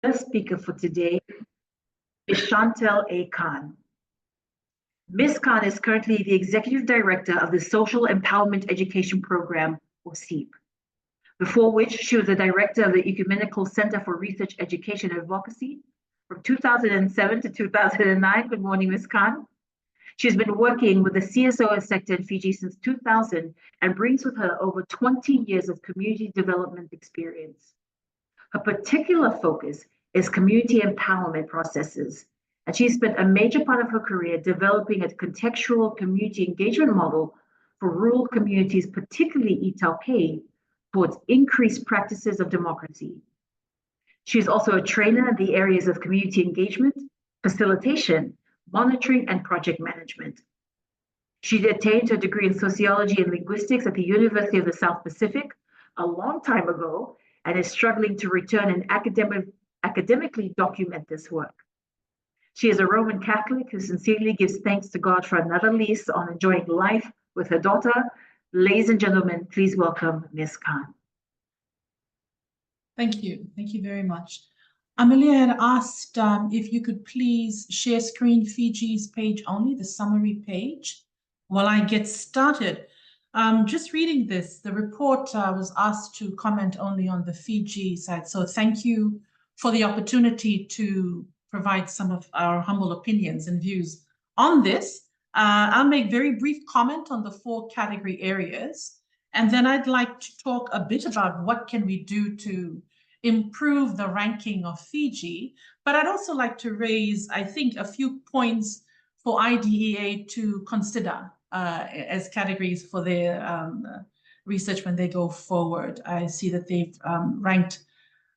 First speaker for today is Chantel A. Khan. Ms. Khan is currently the Executive Director of the Social Empowerment Education Program, or SEEP, before which she was the Director of the Ecumenical Center for Research, Education, and Advocacy from 2007 to 2009. Good morning, Ms. Khan. She's been working with the CSO sector in Fiji since 2000 and brings with her over 20 years of community development experience. Her particular focus is community empowerment processes, and she spent a major part of her career developing a contextual community engagement model for rural communities, particularly Italpei, towards increased practices of democracy. She is also a trainer in the areas of community engagement, facilitation, monitoring, and project management. She attained her degree in sociology and linguistics at the University of the South Pacific a long time ago and is struggling to return and academically document this work. She is a Roman Catholic who sincerely gives thanks to God for another lease on enjoying life with her daughter. Ladies and gentlemen, please welcome Ms. Khan. Thank you. Thank you very much. Amelia had asked if you could please share screen Fiji's page only, the summary page, while I get started. Just reading this, the report was asked to comment only on the Fiji side. So thank you for the opportunity to provide some of our humble opinions and views on this. I'll make very brief comment on the 4 category areas, and then I'd like to talk a bit about what can we do to improve the ranking of Fiji. But I'd also like to raise, I think, a few points for IDEA to consider as categories for their research when they go forward. I see that they've ranked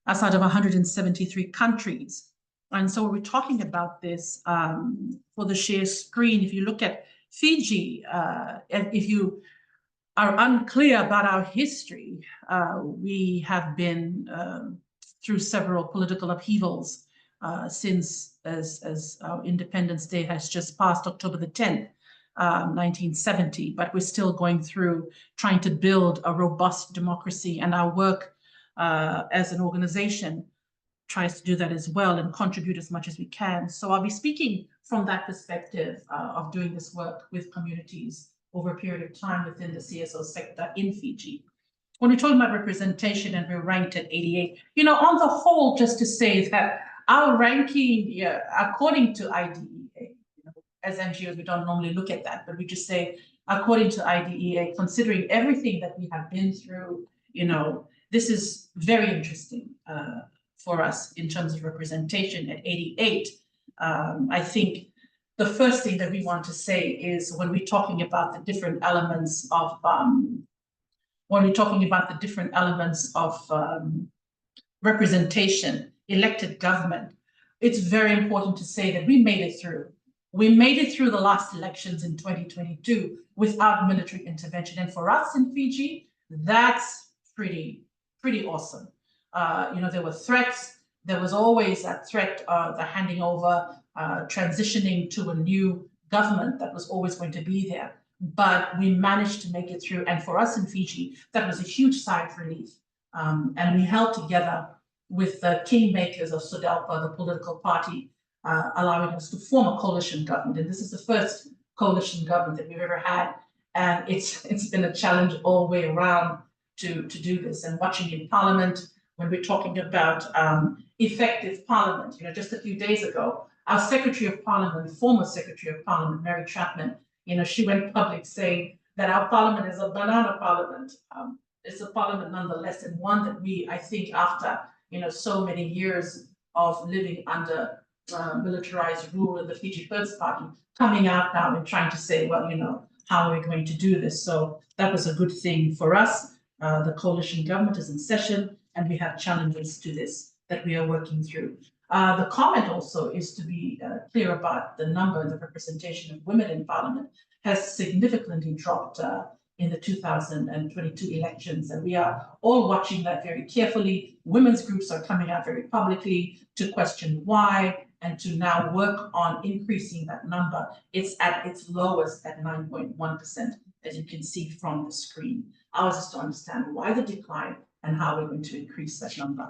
us out of 173 countries. And so we're talking about this for the share screen. If you look at Fiji, if you are unclear about our history, we have been through several political upheavals since as our Independence Day has just passed, October the 10th, 1970, but we're still going through trying to build a robust democracy, and our work as an organization tries to do that as well and contribute as much as we can. So I'll be speaking from that perspective of doing this work with communities over a period of time within the CSO sector in Fiji. When we're talking about representation and we're ranked at 88, you know, on the whole, just to say that our ranking, according to IDEA, you know, as NGOs, we don't normally look at that, but we just say, according to IDEA, considering everything that we have been through, you know, this is very interesting for us in terms of representation at 88. I think the first thing that we want to say is when we're talking about the different elements of representation, elected government, it's very important to say that we made it through. We made it through the last elections in 2022 without military intervention. And for us in Fiji, that's pretty awesome. You know, there were threats. There was always that threat of the handing over, transitioning to a new government that was always going to be there. But we managed to make it through. And for us in Fiji, that was a huge sigh of relief. And we held together with the kingmakers of SODELPA, the political party, allowing us to form a coalition government. And this is the first coalition government that we've ever had. And it's been a challenge all the way around to do this. And watching in Parliament, when we're talking about effective Parliament, you know, just a few days ago, our Secretary of Parliament, former Secretary of Parliament, Mary Chapman, you know, she went public saying that our Parliament is a banana Parliament. It's a Parliament nonetheless, and one that we, I think, after, you know, so many years of living under militarized rule in the Fiji First Party, coming out now and trying to say, well, you know, how are we going to do this? So that was a good thing for us. The coalition government is in session, and we have challenges to this that we are working through. The comment also is to be clear about the number and the representation of women in Parliament has significantly dropped in the 2022 elections, and we are all watching that very carefully. Women's groups are coming out very publicly to question why and to now work on increasing that number. It's at its lowest at 9.1%, as you can see from the screen. Ours is to understand why the decline and how we're going to increase that number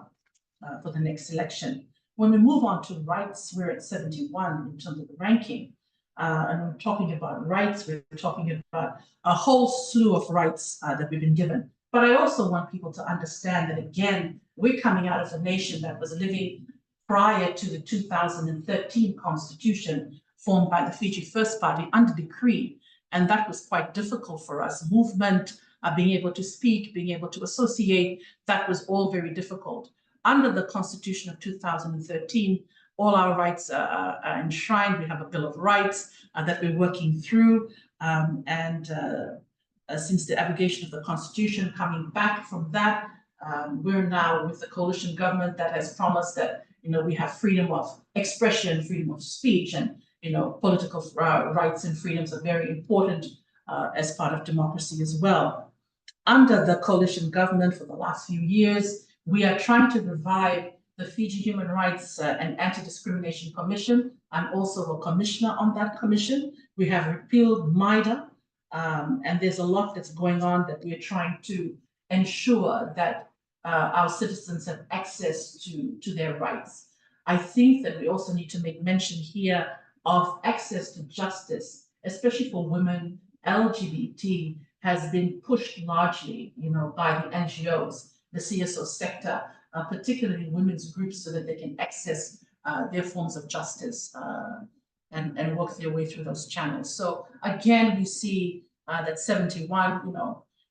for the next election. When we move on to rights, we're at 71 in terms of the ranking. And we're talking about rights, we're talking about a whole slew of rights that we've been given. But I also want people to understand that, again, we're coming out of a nation that was living prior to the 2013 constitution formed by the Fiji First Party under decree. And that was quite difficult for us. Movement, being able to speak, being able to associate, that was all very difficult. Under the Constitution of 2013, all our rights are enshrined. We have a Bill of Rights that we're working through. Since the abrogation of the Constitution, coming back from that, we're now with the coalition government that has promised that, we have freedom of expression, freedom of speech, and, political rights and freedoms are very important as part of democracy as well. Under the coalition government for the last few years, we are trying to revive the Fiji Human Rights and Anti-Discrimination Commission. I'm also a commissioner on that commission. We have repealed MIDA, and there's a lot that's going on that we're trying to ensure that our citizens have access to their rights. I think that we also need to make mention here of access to justice, especially for women. LGBT has been pushed largely, by the NGOs, the CSO sector, particularly women's groups, so that they can access their forms of justice and work their way through those channels. So again, we see that 71,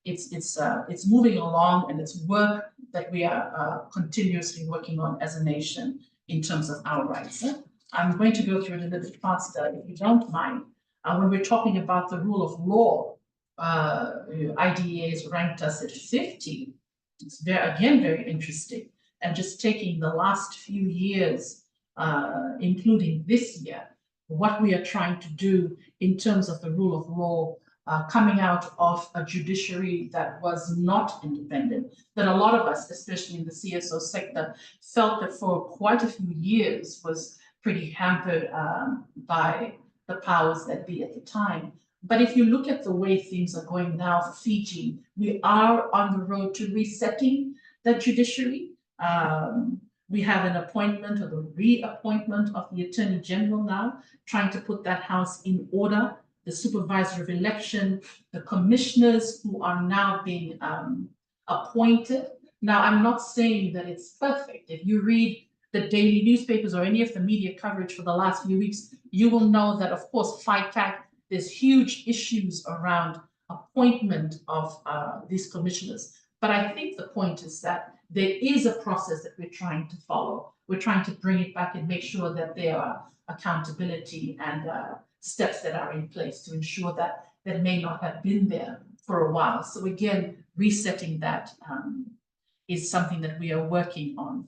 it's moving along, and it's work that we are continuously working on as a nation in terms of our rights. I'm going to go through it a little bit faster, if you don't mind. When we're talking about the rule of law, IDEA has ranked us at 50. It's very interesting. And just taking the last few years, including this year, what we are trying to do in terms of the rule of law, coming out of a judiciary that was not independent, that a lot of us, especially in the CSO sector, felt that for quite a few years was pretty hampered by the powers that be at the time. But if you look at the way things are going now for Fiji, we are on the road to resetting the judiciary. We have an appointment or the reappointment of the Attorney General now, trying to put that house in order, the supervisor of election, the commissioners who are now being appointed. Now, I'm not saying that it's perfect. If you read the daily newspapers or any of the media coverage for the last few weeks, you will know that, of course, FICAC, there's huge issues around appointment of these commissioners. But I think the point is that there is a process that we're trying to follow. We're trying to bring it back and make sure that there are accountability and steps that are in place to ensure that that may not have been there for a while. So again, resetting that is something that we are working on.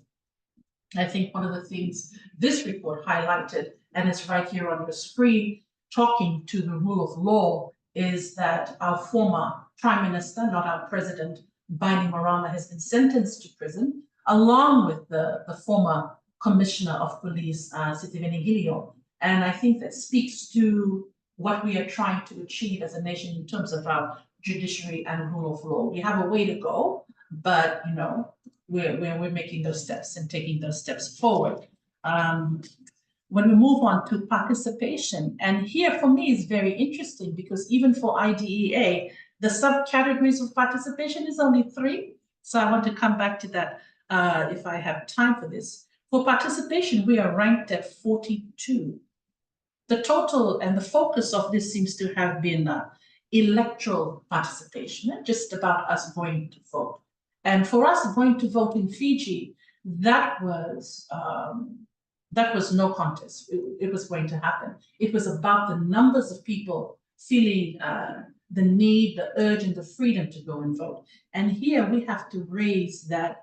I think one of the things this report highlighted, and it's right here on the screen, talking to the rule of law, is that our former Prime Minister, not our President, Bainimarama, has been sentenced to prison, along with the former Commissioner of Police, Sitiveni Gilio. And I think that speaks to what we are trying to achieve as a nation in terms of our judiciary and rule of law. We have a way to go, but we're making those steps and taking those steps forward. When we move on to participation, and here for me is very interesting, because even for IDEA, the subcategories of participation is only 3. So I want to come back to that if I have time for this. For participation, we are ranked at 42. The total and the focus of this seems to have been electoral participation, just about us going to vote. And for us going to vote in Fiji, that was no contest. It was going to happen. It was about the numbers of people feeling the need, the urge, and the freedom to go and vote. And here we have to raise that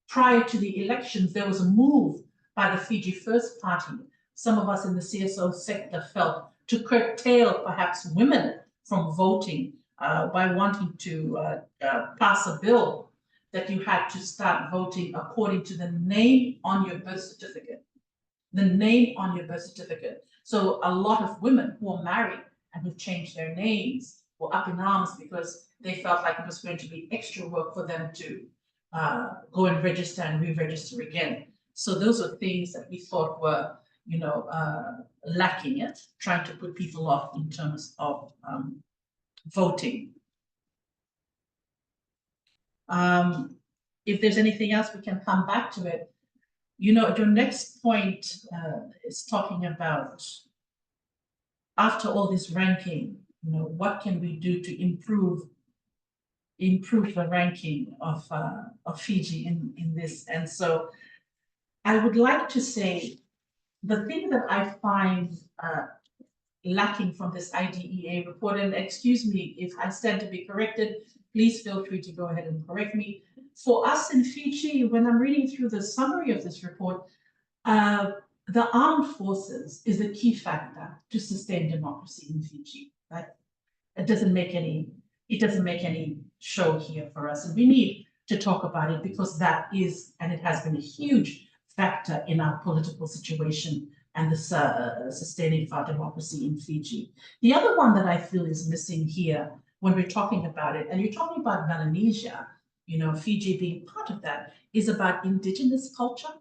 prior to the elections, there was a move by the Fiji First Party. Some of us in the CSO sector felt to curtail perhaps women from voting by wanting to pass a bill that you had to start voting according to the name on your birth certificate. The name on your birth certificate. So a lot of women who are married and who've changed their names were up in arms because they felt like it was going to be extra work for them to go and register and re-register again. So those are things that we thought were, lacking it, trying to put people off in terms of voting. If there's anything else, we can come back to it. Your next point is talking about, after all this ranking, what can we do to improve the ranking of Fiji in this? And so I would like to say the thing that I find lacking from this IDEA report, and excuse me if I stand to be corrected, please feel free to go ahead and correct me. For us in Fiji, when I'm reading through the summary of this report, the armed forces is a key factor to sustain democracy in Fiji. Right? It doesn't make any show here for us, and we need to talk about it because that is, and it has been a huge factor in our political situation and the sustaining of our democracy in Fiji. The other one that I feel is missing here when we're talking about it, and you're talking about Melanesia, Fiji being part of that, is about indigenous culture,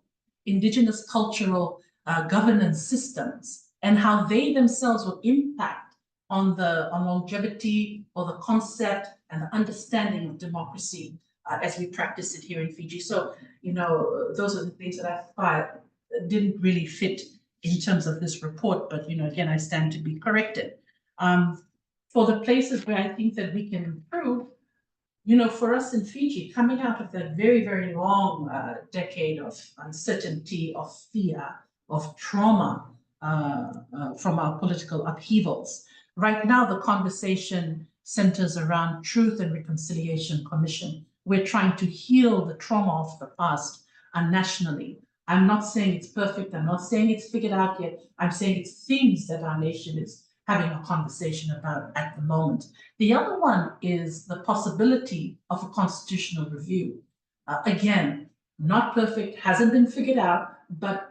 indigenous cultural governance systems, and how they themselves will impact on longevity or the concept and the understanding of democracy as we practice it here in Fiji. So, those are the things that I thought didn't really fit in terms of this report, but, again, I stand to be corrected. For the places where I think that we can improve, for us in Fiji, coming out of that very, very long decade of uncertainty, of fear, of trauma from our political upheavals, right now the conversation centers around Truth and Reconciliation Commission. We're trying to heal the trauma of the past nationally. I'm not saying it's perfect. I'm not saying it's figured out yet. I'm saying it's things that our nation is having a conversation about at the moment. The other one is the possibility of a constitutional review. Again, not perfect, hasn't been figured out, but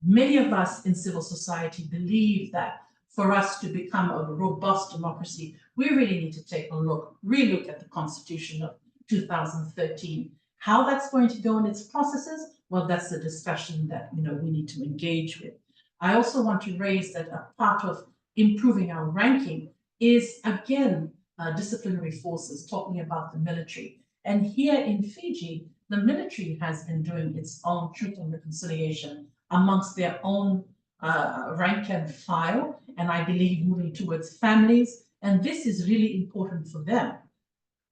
many of us in civil society believe that for us to become a robust democracy, we really need to take a relook at the Constitution of 2013. How that's going to go in its processes, well, that's the discussion that we need to engage with. I also want to raise that a part of improving our ranking is, again, disciplinary forces, talking about the military. And here in Fiji, the military has been doing its own Truth and Reconciliation amongst their own rank and file, and I believe moving towards families, and this is really important for them.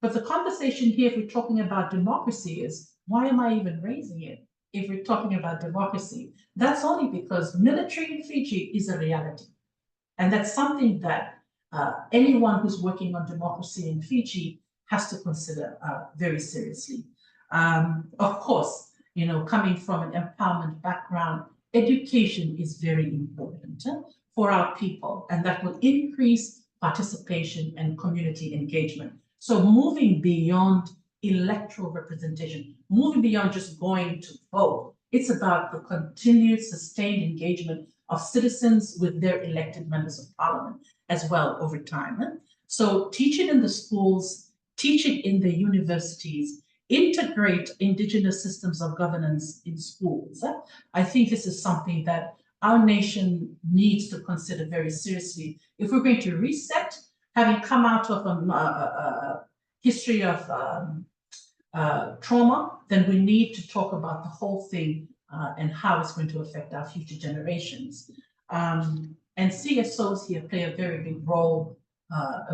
But the conversation here, if we're talking about democracy, is why am I even raising it? If we're talking about democracy, that's only because military in Fiji is a reality. And that's something that anyone who's working on democracy in Fiji has to consider very seriously. Of course, coming from an empowerment background, education is very important for our people, and that will increase participation and community engagement. So moving beyond electoral representation, moving beyond just going to vote, it's about the continued sustained engagement of citizens with their elected members of parliament as well over time. So teach it in the schools, teach it in the universities, integrate indigenous systems of governance in schools. I think this is something that our nation needs to consider very seriously. If we're going to reset, having come out of a history of trauma, then we need to talk about the whole thing and how it's going to affect our future generations. And CSOs here play a very big role.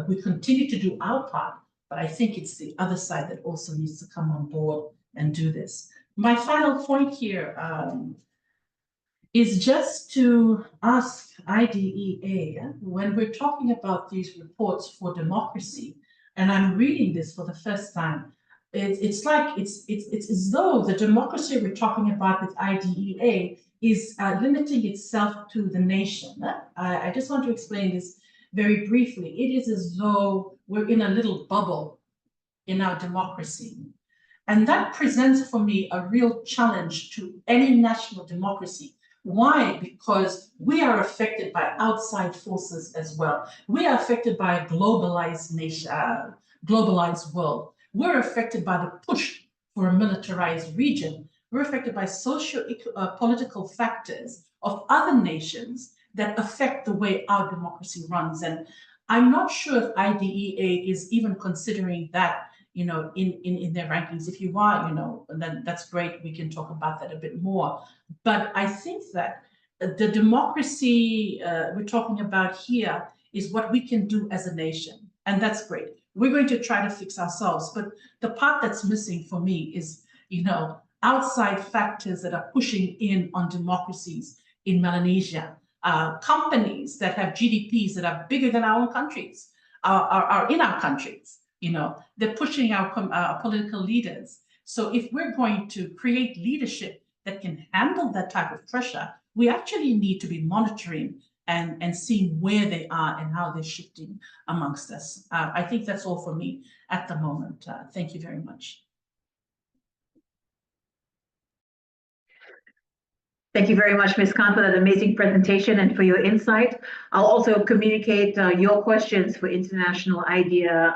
We continue to do our part, but I think it's the other side that also needs to come on board and do this. My final point here is just to ask IDEA, when we're talking about these reports for democracy, and I'm reading this for the first time, it's as though the democracy we're talking about with IDEA is limiting itself to the nation. I just want to explain this very briefly. It is as though we're in a little bubble in our democracy. And that presents for me a real challenge to any national democracy. Why? Because we are affected by outside forces as well. We are affected by a globalized nation, globalized world. We're affected by the push for a militarized region. we're affected by political factors of other nations that affect the way our democracy runs. And I'm not sure if IDEA is even considering that, in their rankings. If you are, then that's great. We can talk about that a bit more. But I think that the democracy we're talking about here is what we can do as a nation. And that's great. We're going to try to fix ourselves. But the part that's missing for me is, outside factors that are pushing in on democracies in Melanesia. Companies that have GDPs that are bigger than our own countries are in our countries. They're pushing our political leaders. So if we're going to create leadership that can handle that type of pressure, we actually need to be monitoring and seeing where they are and how they're shifting amongst us. I think that's all for me at the moment. Thank you very much. Thank you very much, Ms. Khan, for that amazing presentation and for your insight. I'll also communicate your questions for International IDEA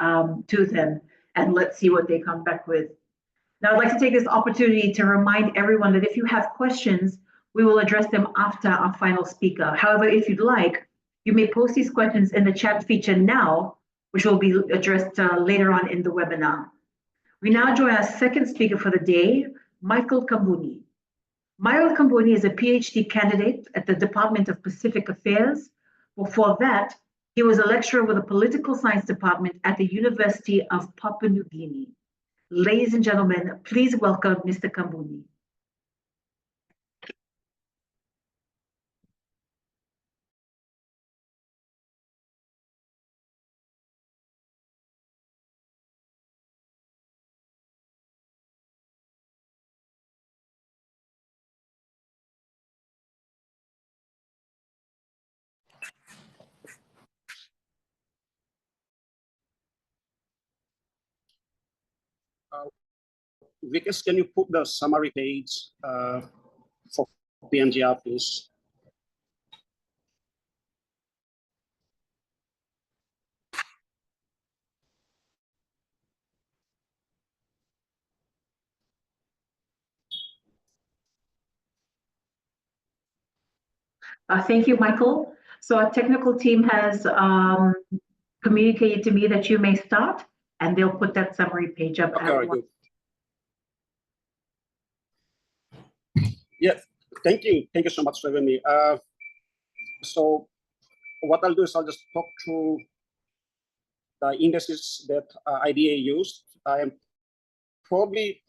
to them, and let's see what they come back with. Now, I'd like to take this opportunity to remind everyone that if you have questions, we will address them after our final speaker. However, if you'd like, you may post these questions in the chat feature now, which will be addressed later on in the webinar. We now join our second speaker for the day, Michael Kambuni. Michael Kambuni is a PhD candidate at the Department of Pacific Affairs. Before that, he was a lecturer with the Political Science Department at the University of Papua New Guinea. Ladies and gentlemen, please welcome Mr. Kambuni. Vikas, can you put the summary page for PNGR, please? Thank you, Michael. So our technical team has communicated to me that you may start, and they'll put that summary page up. Okay, very good. Yeah, thank you. Thank you so much for having me. So what I'll do is I'll just talk through the indices that IDEA used. I am probably,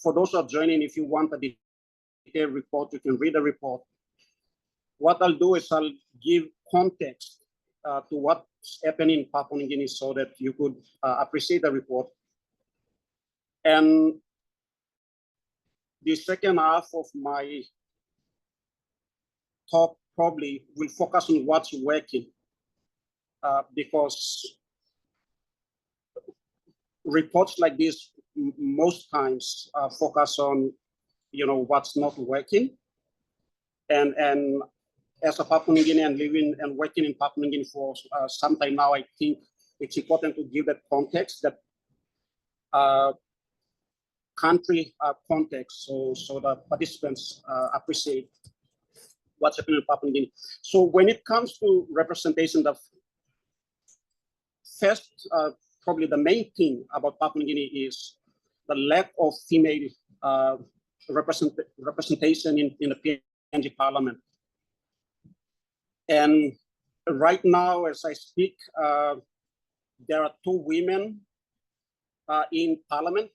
for those who are joining, if you want a detailed report, you can read the report. What I'll do is I'll give context to what's happening in Papua New Guinea so that you could appreciate the report. And the second half of my talk probably will focus on what's working because reports like this most times focus on what's not working. And as a Papua New Guinean living and working in Papua New Guinea for some time now, I think it's important to give that context, that country context, so the participants appreciate what's happening in Papua New Guinea. So when it comes to representation, the first, probably the main thing about Papua New Guinea is the lack of female representation in the PNG parliament. And right now, as I speak, there are 2 women in parliament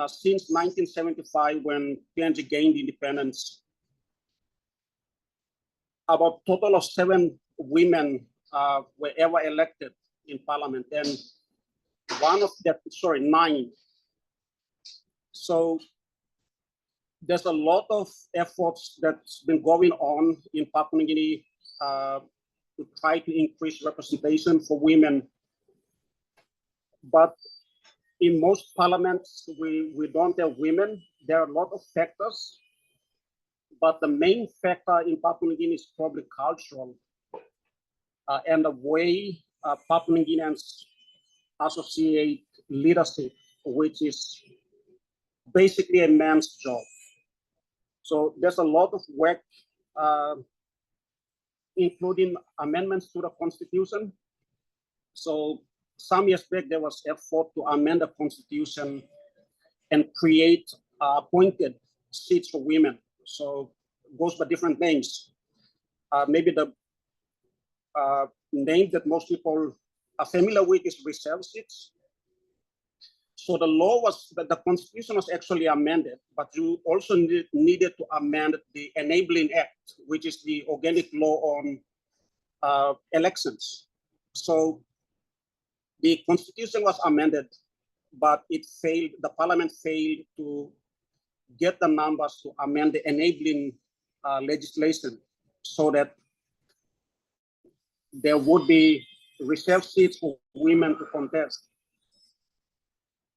since 1975, when PNG gained independence. About a total of 7 women were ever elected in parliament, and 9. So there's a lot of efforts that's been going on in Papua New Guinea to try to increase representation for women. But in most parliaments, we don't have women. There are a lot of factors, but the main factor in Papua New Guinea is probably cultural and the way Papua New Guineans associate leadership, which is basically a man's job. So there's a lot of work, including amendments to the Constitution. So some years back, there was effort to amend the Constitution and create appointed seats for women. So it goes by different names. Maybe the name that most people are familiar with is reserve seats. So the law was, the Constitution was actually amended, but you also needed to amend the Enabling Act, which is the organic law on elections. So the Constitution was amended, but it failed, the Parliament failed to get the numbers to amend the enabling legislation so that there would be reserved seats for women to contest.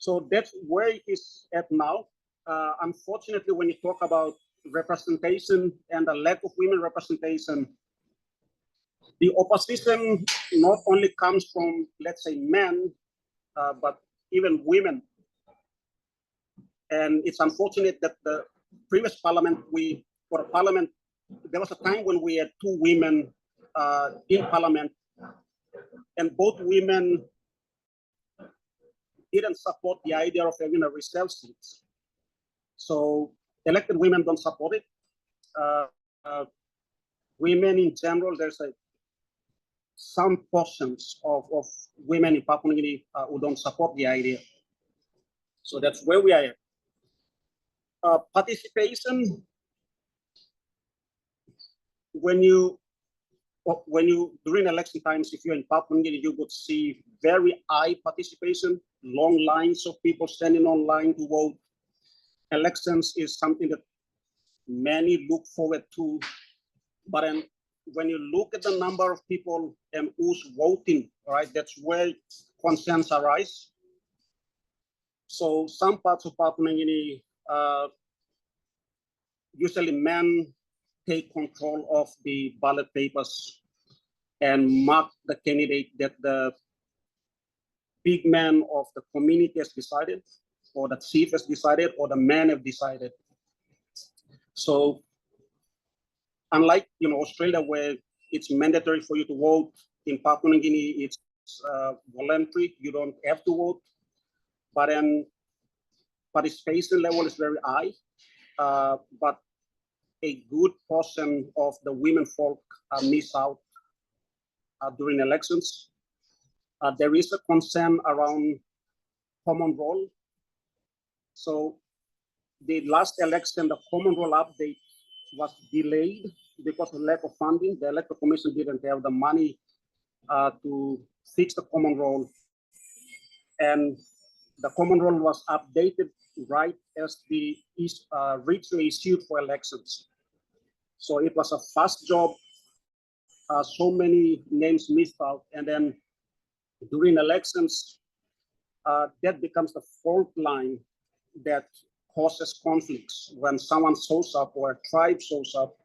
So that's where it is at now. Unfortunately, when you talk about representation and the lack of women representation, the opposition not only comes from, let's say, men, but even women. And it's unfortunate that the previous parliament, there was a time when we had two women in parliament, and both women didn't support the idea of having a reserve seats. So elected women don't support it. Women in general, there's some portions of women in Papua New Guinea who don't support the idea. So that's where we are at. Participation, when you during election times, if you're in Papua New Guinea, you would see very high participation, long lines of people standing on line to vote. Elections is something that many look forward to, but then when you look at the number of people and who's voting, right, that's where concerns arise. So some parts of Papua New Guinea, usually men take control of the ballot papers and mark the candidate that the big man of the community has decided, or the chief has decided, or the man have decided. So unlike Australia, where it's mandatory for you to vote, in Papua New Guinea it's voluntary, you don't have to vote, but then participation level is very high, but a good portion of the women folk miss out during elections. There is a concern around common roll. So the last election, the common roll update was delayed because of lack of funding. The Electoral Commission didn't have the money to fix the common roll. And the common roll was updated right as the region issued for elections. So it was a fast job. So many names missed out. And then during elections, that becomes the fault line that causes conflicts when someone shows up or a tribe shows up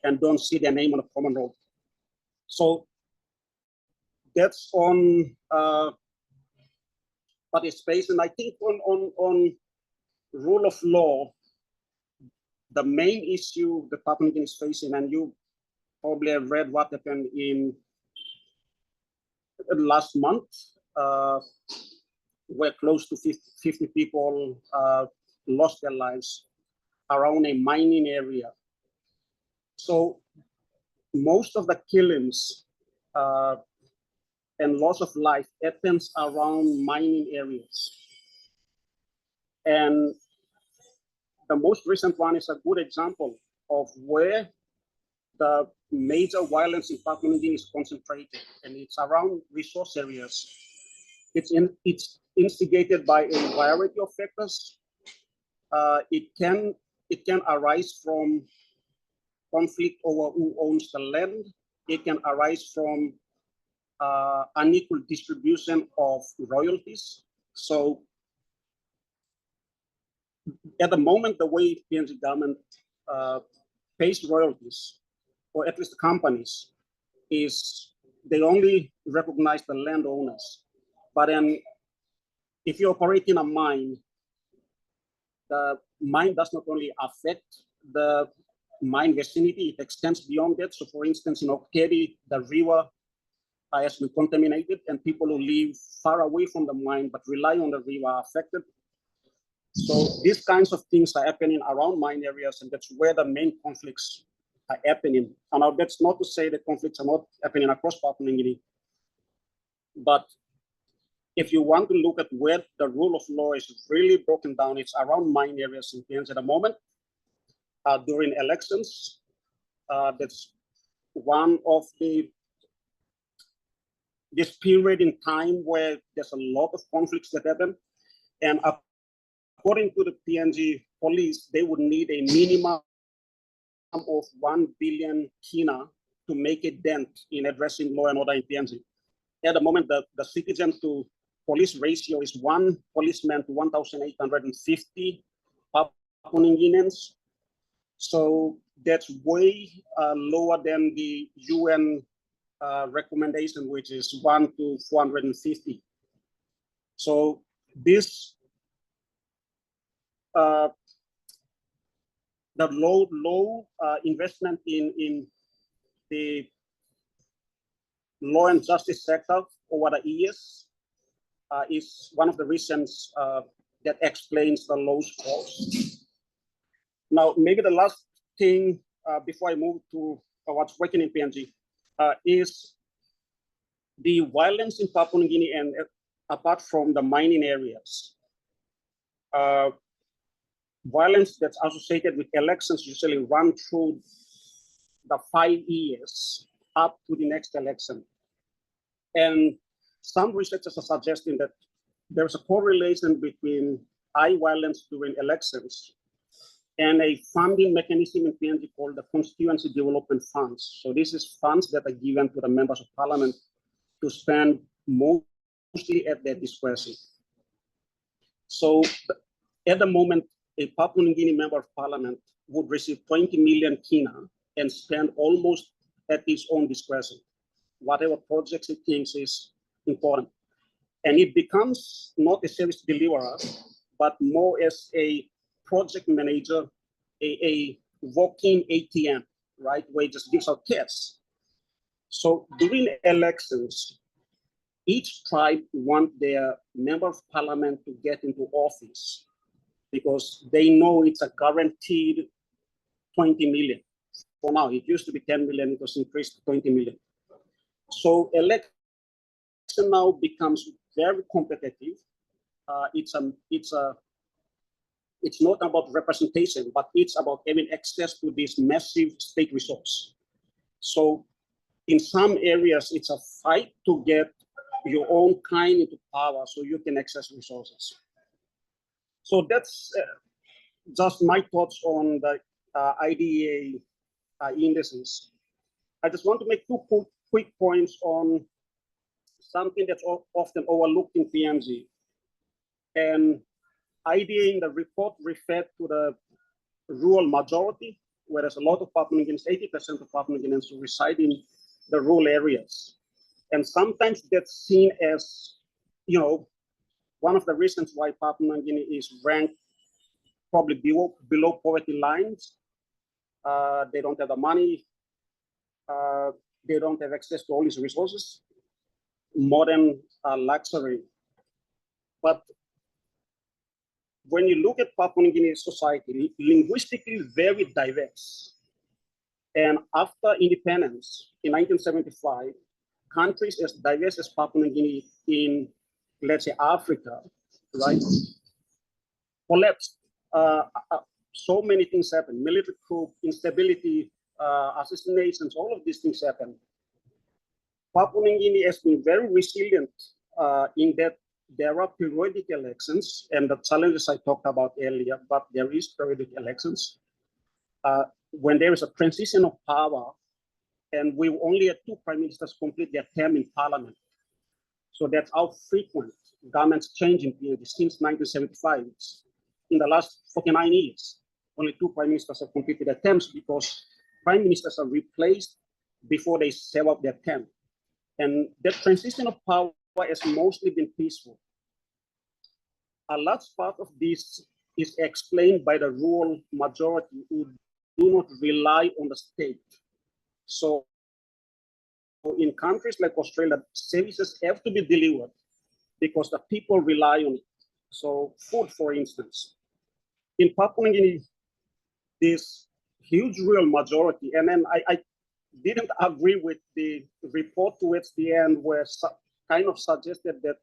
and don't see their name on the common roll. So that's on participation. I think on rule of law, the main issue the Papua New Guinea is facing, and you probably have read what happened in last month, where close to 50 people lost their lives around a mining area. So most of the killings and loss of life happens around mining areas. And the most recent one is a good example of where the major violence in Papua New Guinea is concentrated, and it's around resource areas. It's instigated by a variety of factors. It can arise from conflict over who owns the land. It can arise from unequal distribution of royalties. So at the moment, the way PNG government pays royalties, or at least the companies, is they only recognize the landowners. But then if you operate in a mine, the mine does not only affect the mine vicinity, it extends beyond that. So for instance, in Okedi, the river has been contaminated, and people who live far away from the mine but rely on the river are affected. So these kinds of things are happening around mine areas, and that's where the main conflicts are happening. And now that's not to say that conflicts are not happening across Papua New Guinea, but if you want to look at where the rule of law is really broken down, it's around mine areas in PNG at the moment. During elections, that's one of this period in time where there's a lot of conflicts that happen. And according to the PNG police, they would need a minimum of 1 billion kina to make a dent in addressing law and order in PNG. At the moment, the citizen to police ratio is 1 policeman to 1,850 Papua New Guineans. So that's way lower than the UN recommendation, which is 1 to 450. So this, the low investment in the law and justice sector over the years is one of the reasons that explains the low scores. Now, maybe the last thing before I move to what's working in PNG is the violence in Papua New Guinea, and apart from the mining areas, violence that's associated with elections usually run through the 5 years up to the next election. And some researchers are suggesting that there's a correlation between high violence during elections and a funding mechanism in PNG called the Constituency Development Funds. So this is funds that are given to the members of parliament to spend mostly at their discretion. So at the moment, a Papua New Guinea member of parliament would receive 20 million kina and spend almost at his own discretion, whatever projects he thinks is important. And it becomes not a service deliverer, but more as a project manager, a walking ATM, right, where he just gives out cash. So during elections, each tribe wants their member of parliament to get into office because they know it's a guaranteed 20 million. For now, it used to be 10 million, it was increased to 20 million. So election now becomes very competitive. It's not about representation, but it's about having access to this massive state resource. So in some areas, it's a fight to get your own kind into power so you can access resources. So that's just my thoughts on the IDA indices. I just want to make two quick points on something that's often overlooked in PNG. And IDA in the report referred to the rural majority, where there's a lot of Papua New Guineans, 80% of Papua New Guineans who reside in the rural areas. And sometimes that's seen as, one of the reasons why Papua New Guinea is ranked probably below poverty lines. They don't have the money. They don't have access to all these resources. Modern luxury. But when you look at Papua New Guinea society, linguistically very diverse. And after independence in 1975, countries as diverse as Papua New Guinea in, let's say, Africa, right, collapsed. So many things happened: military coup, instability, assassinations, all of these things happened. Papua New Guinea has been very resilient in that there are periodic elections, and the challenges I talked about earlier, but there is periodic elections. When there is a transition of power, and we only had 2 prime ministers complete their term in parliament. So that's how frequent governments change in PNG since 1975. In the last 49 years, only 2 prime ministers have completed their terms because prime ministers are replaced before they serve up their term. And that transition of power has mostly been peaceful. A large part of this is explained by the rural majority who do not rely on the state. So in countries like Australia, services have to be delivered because the people rely on it. So food, for instance. In Papua New Guinea, this huge rural majority, and then I didn't agree with the report towards the end where kind of suggested that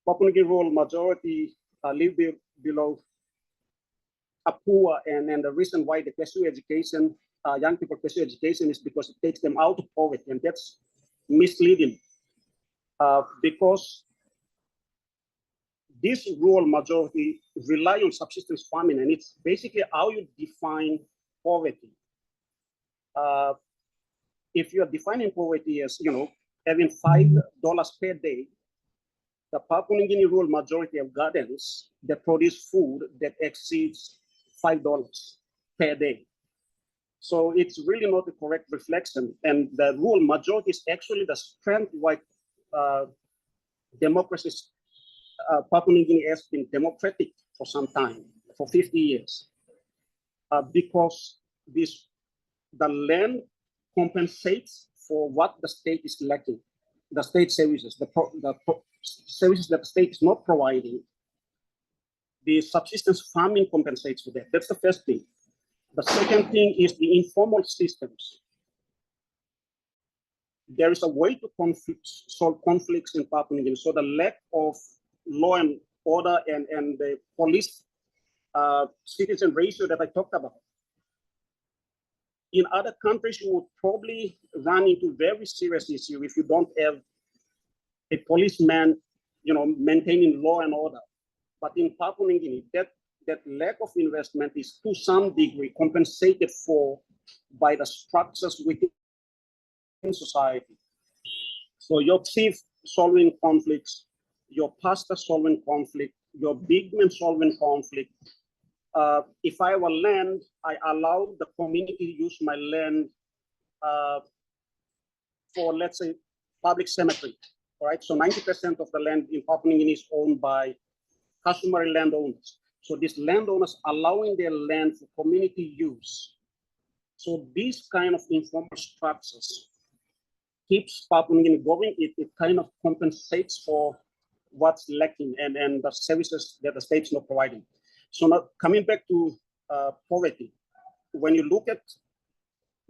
Papua New Guinea rural majority live below a poor, and the reason why they pursue education, young people pursue education is because it takes them out of poverty, and that's misleading because this rural majority rely on subsistence farming, and it's basically how you define poverty. If you're defining poverty as, having $5 per day, the Papua New Guinea rural majority of gardens that produce food that exceeds $5 per day. So it's really not the correct reflection. And the rural majority is actually the strength why democracies, Papua New Guinea has been democratic for some time, for 50 years, because the land compensates for what the state is lacking, the state services, the services that the state is not providing. The subsistence farming compensates for that. That's the first thing. The second thing is the informal systems. There is a way to solve conflicts in Papua New Guinea. So the lack of law and order and the police citizen ratio that I talked about. In other countries, you would probably run into very serious issue if you don't have a policeman, maintaining law and order. But in Papua New Guinea, that lack of investment is to some degree compensated for by the structures within society. So your chief solving conflicts, your pastor solving conflict, your big man solving conflict. If I have a land, I allow the community to use my land for, let's say, public cemetery. All right, so 90% of the land in Papua New Guinea is owned by customary landowners. So these landowners allowing their land for community use. So these kind of informal structures keeps Papua New Guinea going. It kind of compensates for what's lacking and the services that the state's not providing. So now coming back to poverty, when you look at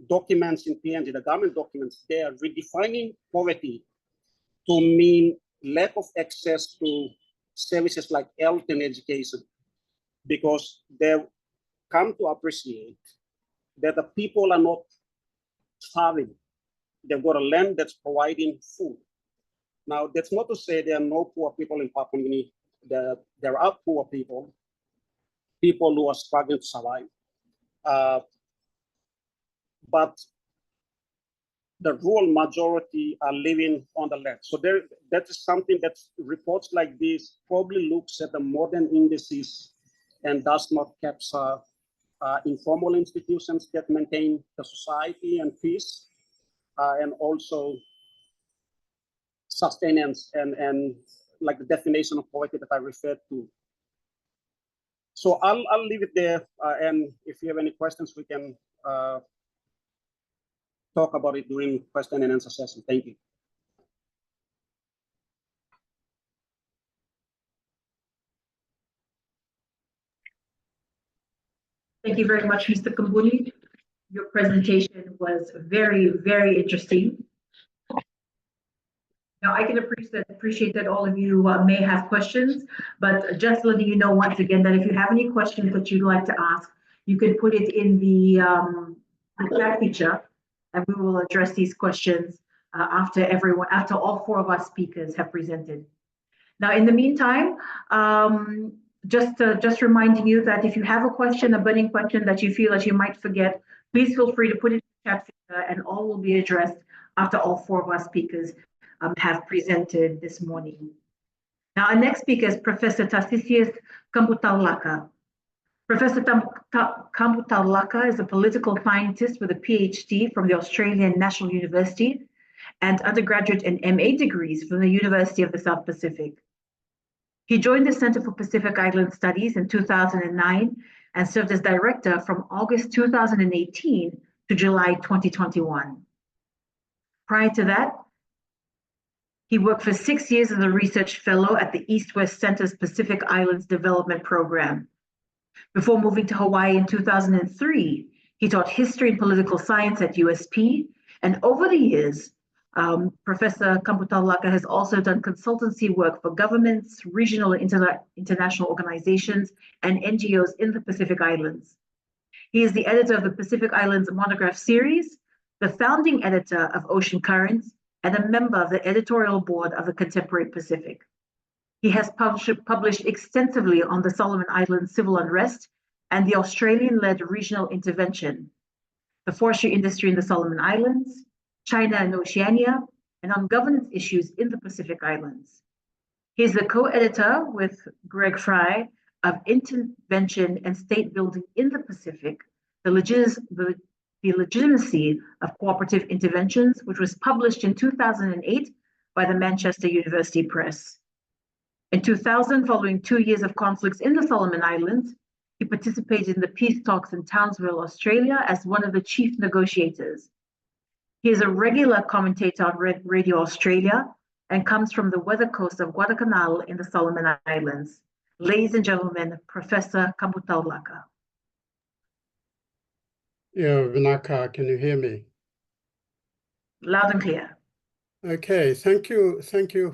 documents in PNG, the government documents, they are redefining poverty to mean lack of access to services like health and education, because they come to appreciate that the people are not starving. They've got a land that's providing food. Now, that's not to say there are no poor people in Papua New Guinea. There are poor people who are struggling to survive. But the rural majority are living on the land. So that is something that reports like this probably looks at the modern indices and does not capture informal institutions that maintain the society and peace, and also sustenance and like the definition of poverty that I referred to. So I'll leave it there, and if you have any questions, we can talk about it during question and answer session. Thank you. Thank you very much, Mr. Kambuni. Your presentation was very, very interesting. Now, I can appreciate that all of you may have questions, but just letting you know once again that if you have any questions that you'd like to ask, you can put it in the chat feature, and we will address these questions after all four of our speakers have presented. Now, in the meantime, just reminding you that if you have a question, a burning question that you feel that you might forget, please feel free to put it in the chat feature, and all will be addressed after all four of our speakers have presented this morning. Now, our next speaker is Professor Tarsisius Kambutaulaka. Professor Kambutaulaka is a political scientist with a PhD from the Australian National University and undergraduate and MA degrees from the University of the South Pacific. He joined the Center for Pacific Island Studies in 2009 and served as director from August 2018 to July 2021. Prior to that, he worked for 6 years as a research fellow at the East-West Center's Pacific Islands Development Program. Before moving to Hawaii in 2003, he taught history and political science at USP, and over the years, Professor Kamputaulaka has also done consultancy work for governments, regional and international organizations, and NGOs in the Pacific Islands. He is the editor of the Pacific Islands Monograph Series, the founding editor of Ocean Currents, and a member of the editorial board of the Contemporary Pacific. He has published extensively on the Solomon Islands civil unrest and the Australian-led regional intervention, the forestry industry in the Solomon Islands, China and Oceania, and on governance issues in the Pacific Islands. He is the co-editor with Greg Fry of Intervention and State Building in the Pacific, the legitimacy of cooperative interventions, which was published in 2008 by the Manchester University Press. In 2000, following 2 years of conflicts in the Solomon Islands, he participated in the peace talks in Townsville, Australia, as one of the chief negotiators. He is a regular commentator on Radio Australia and comes from the weather coast of Guadalcanal in the Solomon Islands. Ladies and gentlemen, Professor Kamputaulaka. Yeah, Vinaka, can you hear me? Loud and clear. Okay, thank you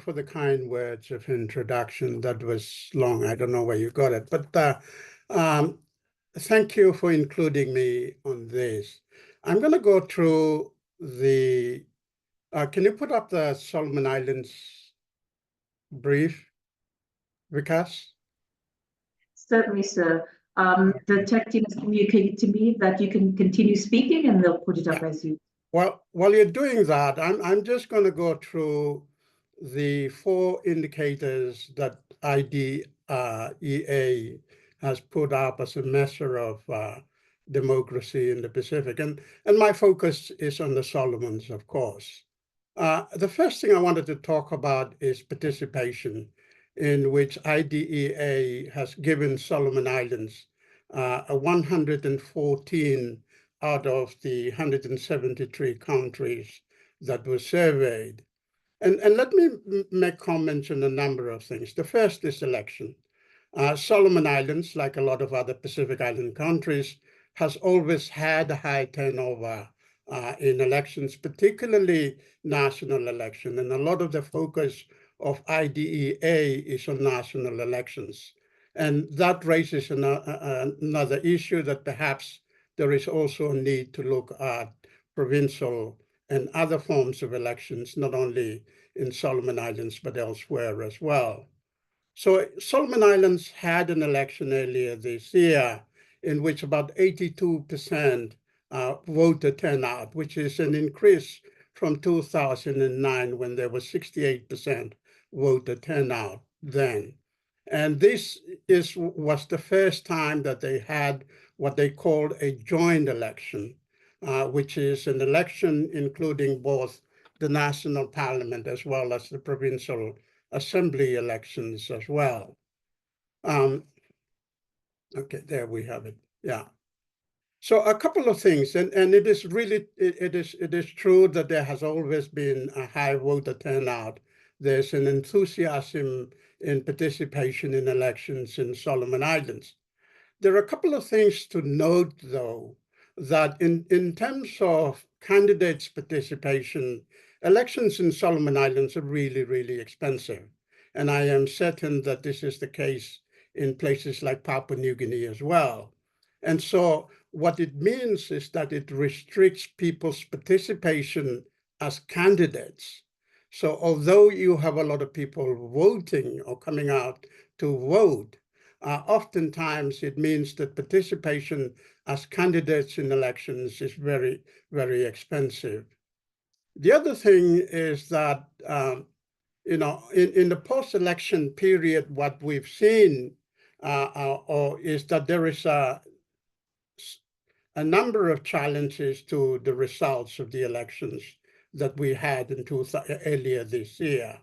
for the kind words of introduction. That was long. I don't know where you got it, but thank you for including me on this. I'm going to go through the, can you put up the Solomon Islands brief, Vikas? Certainly, sir. The tech team has communicated to me that you can continue speaking and they'll put it up as you. Well, while you're doing that, I'm just going to go through the 4 indicators that IDEA has put up as a measure of democracy in the Pacific. And my focus is on the Solomons, of course. The first thing I wanted to talk about is participation, in which IDEA has given Solomon Islands a 114 out of the 173 countries that were surveyed. And let me make comments on a number of things. The first is election. Solomon Islands, like a lot of other Pacific Island countries, has always had a high turnover in elections, particularly national election. And a lot of the focus of IDEA is on national elections. And that raises another issue that perhaps there is also a need to look at provincial and other forms of elections, not only in Solomon Islands, but elsewhere as well. So Solomon Islands had an election earlier this year in which about 82% voter turnout, which is an increase from 2009 when there was 68% voter turnout then. And this was the first time that they had what they called a joint election, which is an election including both the national parliament as well as the provincial assembly elections as well. Okay, there we have it. Yeah. So a couple of things, and it is really, it is true that there has always been a high voter turnout. There's an enthusiasm in participation in elections in Solomon Islands. There are a couple of things to note, though, that in terms of candidates' participation, elections in Solomon Islands are really, really expensive. And I am certain that this is the case in places like Papua New Guinea as well. And so what it means is that it restricts people's participation as candidates. So although you have a lot of people voting or coming out to vote, oftentimes it means that participation as candidates in elections is very, very expensive. The other thing is that, in the post-election period, what we've seen is that there is a number of challenges to the results of the elections that we had earlier this year.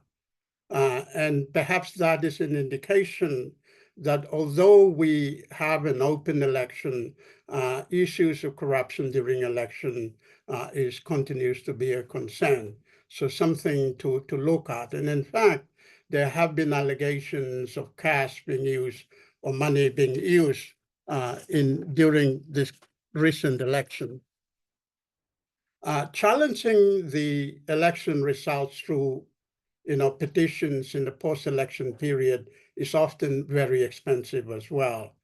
And perhaps that is an indication that although we have an open election, issues of corruption during election continues to be a concern. So something to look at. And in fact, there have been allegations of cash being used or money being used during this recent election. Challenging the election results through petitions in the post-election period is often very expensive as well.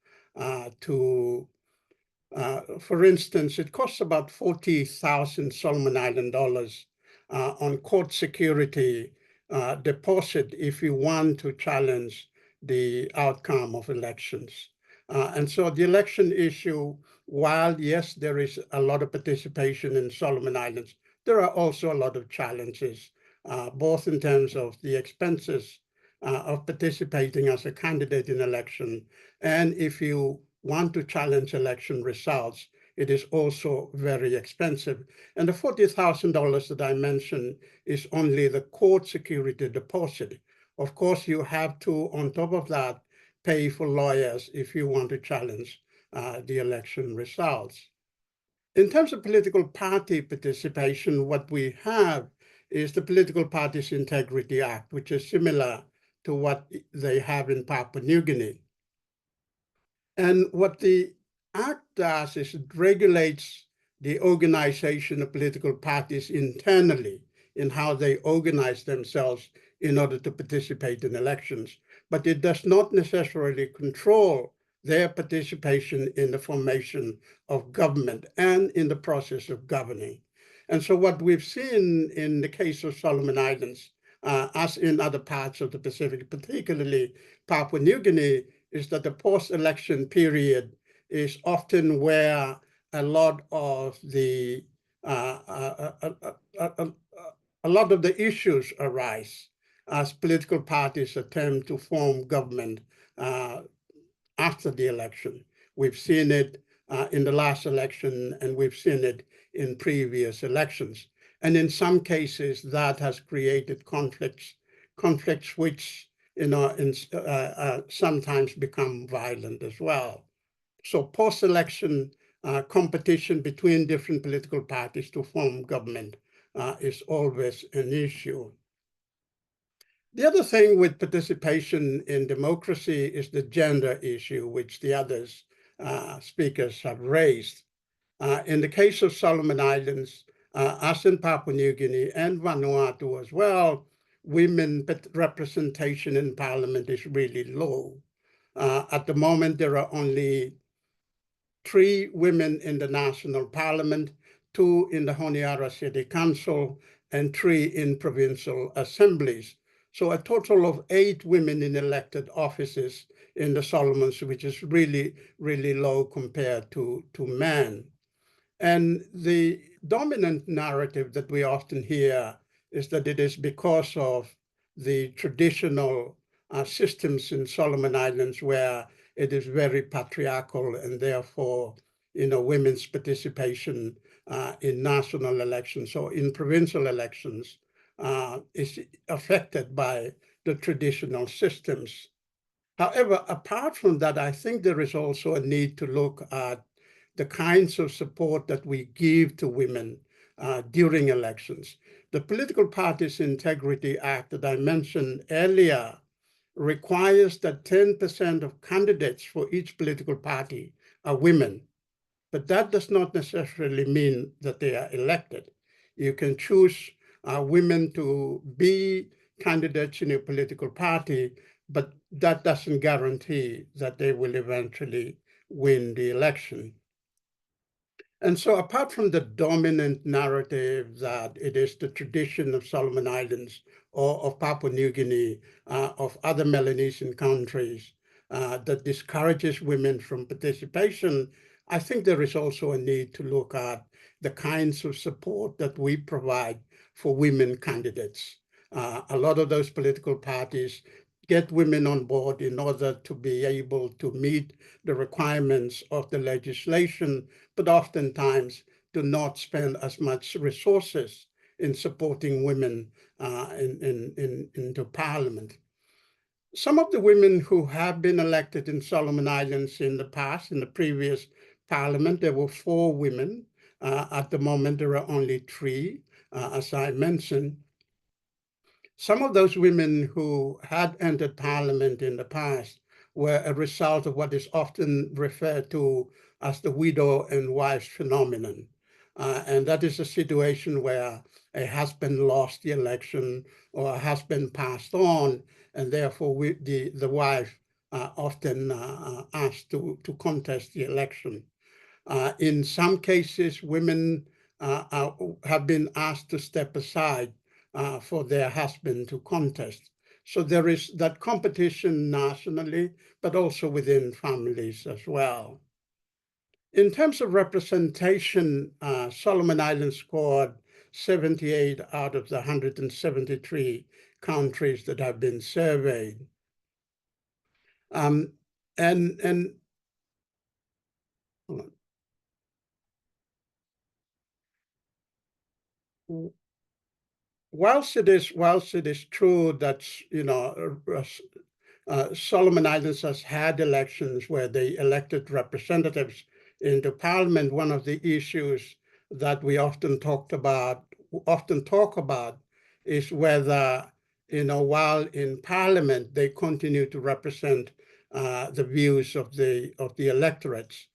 For instance, it costs about 40,000 Solomon Island dollars on court security deposit if you want to challenge the outcome of elections. And so the election issue, while yes, there is a lot of participation in Solomon Islands, there are also a lot of challenges, both in terms of the expenses of participating as a candidate in election. And if you want to challenge election results, it is also very expensive. And the $40,000 that I mentioned is only the court security deposit. Of course, you have to, on top of that, pay for lawyers if you want to challenge the election results. In terms of political party participation, what we have is the Political Parties Integrity Act, which is similar to what they have in Papua New Guinea. And what the Act does is it regulates the organization of political parties internally in how they organize themselves in order to participate in elections. But it does not necessarily control their participation in the formation of government and in the process of governing. And so what we've seen in the case of Solomon Islands, as in other parts of the Pacific, particularly Papua New Guinea, is that the post-election period is often where a lot of the issues arise as political parties attempt to form government after the election. We've seen it in the last election, and we've seen it in previous elections. And in some cases, that has created conflicts which sometimes become violent as well. So post-election competition between different political parties to form government is always an issue. The other thing with participation in democracy is the gender issue, which the other speakers have raised. In the case of Solomon Islands, as in Papua New Guinea and Vanuatu as well, women representation in parliament is really low. At the moment, there are only 3 women in the national parliament, 2 in the Honiara City Council, and 3 in provincial assemblies. So a total of 8 women in elected offices in the Solomons, which is really, really low compared to men. And the dominant narrative that we often hear is that it is because of the traditional systems in Solomon Islands where it is very patriarchal, and therefore, women's participation in national elections or in provincial elections is affected by the traditional systems. However, apart from that, I think there is also a need to look at the kinds of support that we give to women during elections. The Political Parties Integrity Act that I mentioned earlier requires that 10% of candidates for each political party are women. But that does not necessarily mean that they are elected. You can choose women to be candidates in a political party, but that doesn't guarantee that they will eventually win the election. And so apart from the dominant narrative that it is the tradition of Solomon Islands or of Papua New Guinea, of other Melanesian countries that discourages women from participation, I think there is also a need to look at the kinds of support that we provide for women candidates. A lot of those political parties get women on board in order to be able to meet the requirements of the legislation, but oftentimes do not spend as much resources in supporting women into parliament. Some of the women who have been elected in Solomon Islands in the past, in the previous parliament, there were 4 women. At the moment, there are only 3, as I mentioned. Some of those women who had entered parliament in the past were a result of what is often referred to as the widow and wife phenomenon. And that is a situation where a husband lost the election or a husband passed on, and therefore the wife often asked to contest the election. In some cases, women have been asked to step aside for their husband to contest. So there is that competition nationally, but also within families as well. In terms of representation, Solomon Islands scored 78 out of the 173 countries that have been surveyed. And hold on. Whilst it is true that Solomon Islands has had elections where they elected representatives into parliament, one of the issues that we often talk about is whether, while in parliament they continue to represent the views of the electorates.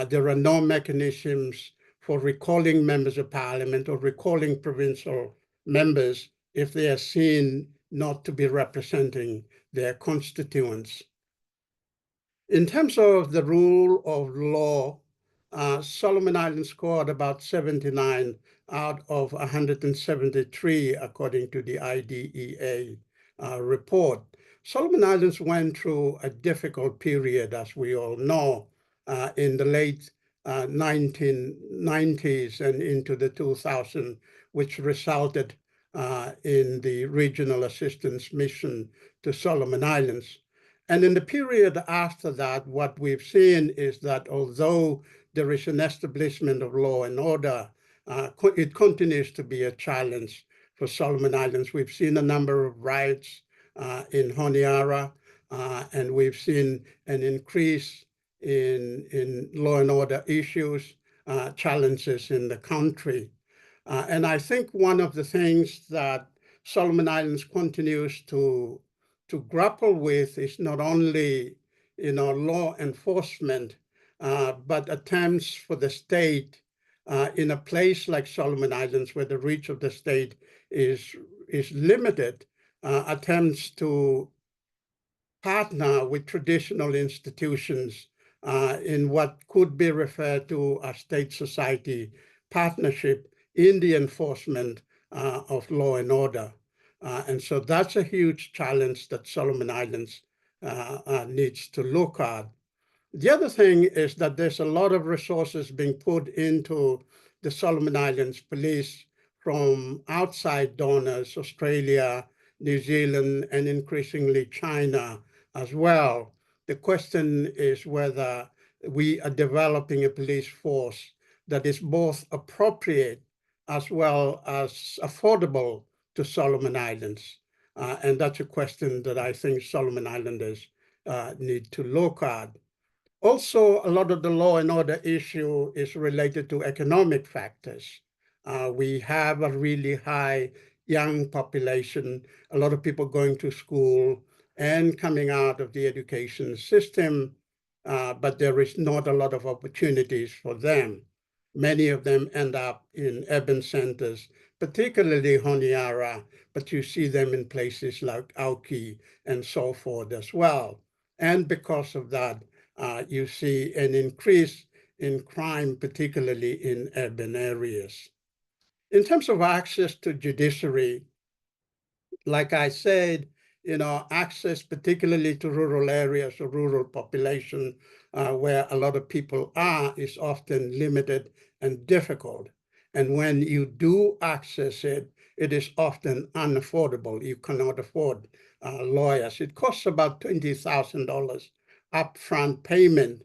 There are no mechanisms for recalling members of parliament or recalling provincial members if they are seen not to be representing their constituents. In terms of the rule of law, Solomon Islands scored about 79 out of 173, according to the IDEA report. Solomon Islands went through a difficult period, as we all know, in the late 1990s and into the 2000s, which resulted in the regional assistance mission to Solomon Islands. And in the period after that, what we've seen is that although there is an establishment of law and order, it continues to be a challenge for Solomon Islands. We've seen a number of riots in Honiara, and we've seen an increase in law and order issues, challenges in the country. And I think one of the things that Solomon Islands continues to grapple with is not only law enforcement, but attempts for the state in a place like Solomon Islands, where the reach of the state is limited, attempts to partner with traditional institutions in what could be referred to as state-society partnership in the enforcement of law and order. And so that's a huge challenge that Solomon Islands needs to look at. The other thing is that there's a lot of resources being put into the Solomon Islands police from outside donors, Australia, New Zealand, and increasingly China as well. The question is whether we are developing a police force that is both appropriate as well as affordable to Solomon Islands. And that's a question that I think Solomon Islanders need to look at. Also, a lot of the law and order issue is related to economic factors. We have a really high young population, a lot of people going to school and coming out of the education system, but there is not a lot of opportunities for them. Many of them end up in urban centers, particularly Honiara, but you see them in places like Auki and so forth as well. And because of that, you see an increase in crime, particularly in urban areas. In terms of access to judiciary, like I said, access particularly to rural areas or rural population where a lot of people are is often limited and difficult. And when you do access it, it is often unaffordable. You cannot afford lawyers. It costs about $20,000 upfront payment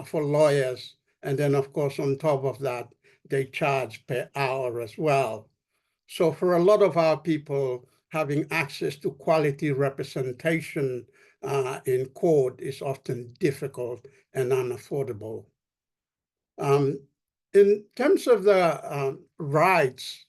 for lawyers. And then, of course, on top of that, they charge per hour as well. So for a lot of our people, having access to quality representation in court is often difficult and unaffordable. In terms of the rights,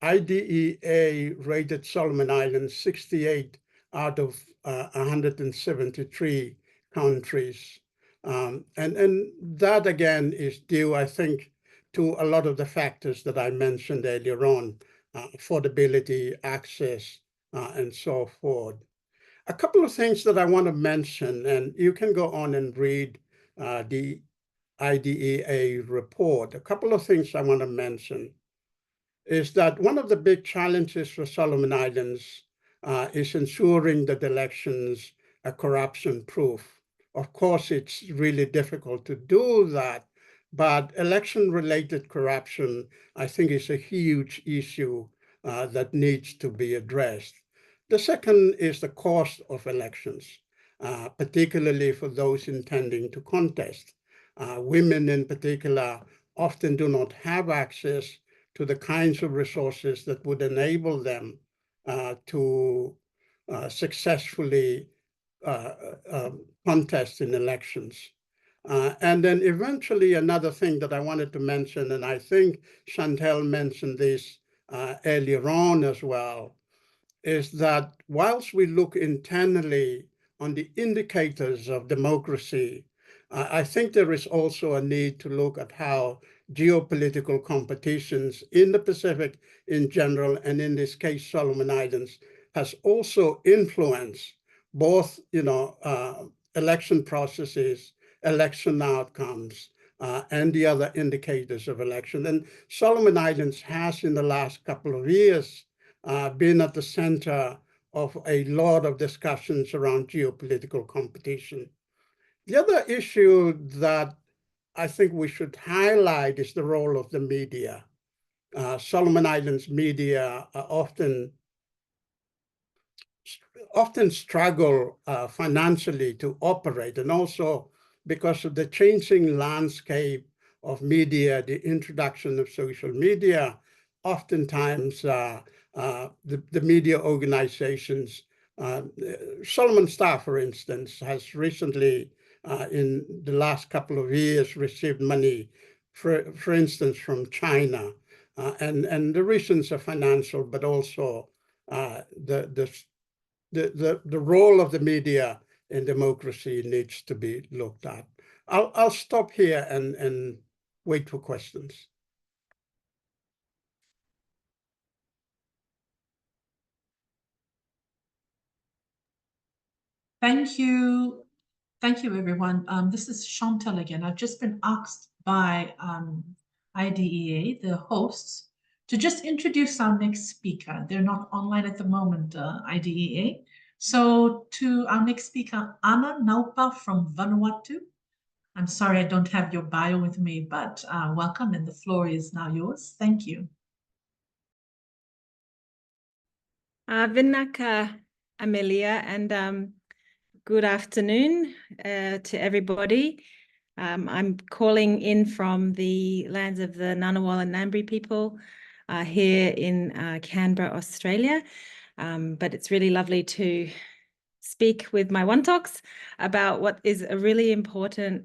IDEA rated Solomon Islands 68 out of 173 countries. And that, again, is due, I think, to a lot of the factors that I mentioned earlier on, affordability, access, and so forth. A couple of things that I want to mention, and you can go on and read the IDEA report. A couple of things I want to mention is that one of the big challenges for Solomon Islands is ensuring that elections are corruption-proof. Of course, it's really difficult to do that, but election-related corruption, I think, is a huge issue that needs to be addressed. The second is the cost of elections, particularly for those intending to contest. Women in particular often do not have access to the kinds of resources that would enable them to successfully contest in elections. And then eventually another thing that I wanted to mention, and I think Chantel mentioned this earlier on as well, is that whilst we look internally on the indicators of democracy, I think there is also a need to look at how geopolitical competitions in the Pacific in general, and in this case, Solomon Islands, has also influenced both, election processes, election outcomes, and the other indicators of election. And Solomon Islands has, in the last couple of years, been at the center of a lot of discussions around geopolitical competition. The other issue that I think we should highlight is the role of the media. Solomon Islands media often struggle financially to operate, and also because of the changing landscape of media, the introduction of social media, oftentimes the media organizations, Solomon Star, for instance, has recently, in the last couple of years, received money, for instance, from China. And the reasons are financial, but also the role of the media in democracy needs to be looked at. I'll stop here and wait for questions. Thank you. Thank you, everyone. This is Chantel again. I've just been asked by IDEA, the hosts, to just introduce our next speaker. They're not online at the moment, IDEA. So to our next speaker, Ana Naupa from Vanuatu. I'm sorry I don't have your bio with me, but welcome, and the floor is now yours. Thank you. Vinaka, Amelia, and good afternoon to everybody. I'm calling in from the lands of the Ngunnawal and Ngambri people here in Canberra, Australia. But it's really lovely to speak with my Wantoks about what is a really important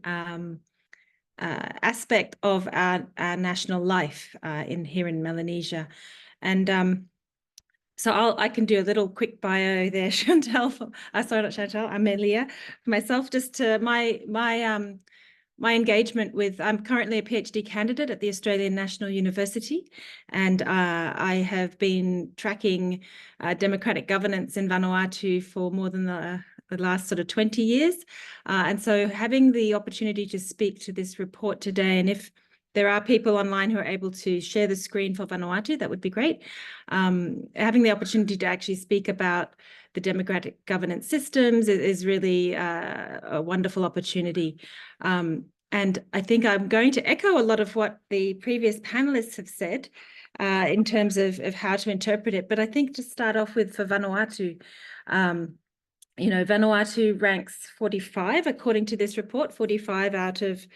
aspect of our national life here in Melanesia. And so I can do a little quick bio there, Chantel. Sorry, not Chantel, Amelia. Myself, just to my engagement with, I'm currently a PhD candidate at the Australian National University, and I have been tracking democratic governance in Vanuatu for more than the last sort of 20 years. And so having the opportunity to speak to this report today, and if there are people online who are able to share the screen for Vanuatu, that would be great. Having the opportunity to actually speak about the democratic governance systems is really a wonderful opportunity. And I think I'm going to echo a lot of what the previous panelists have said in terms of how to interpret it. But I think to start off with, for Vanuatu, Vanuatu ranks 45, according to this report, 45 out of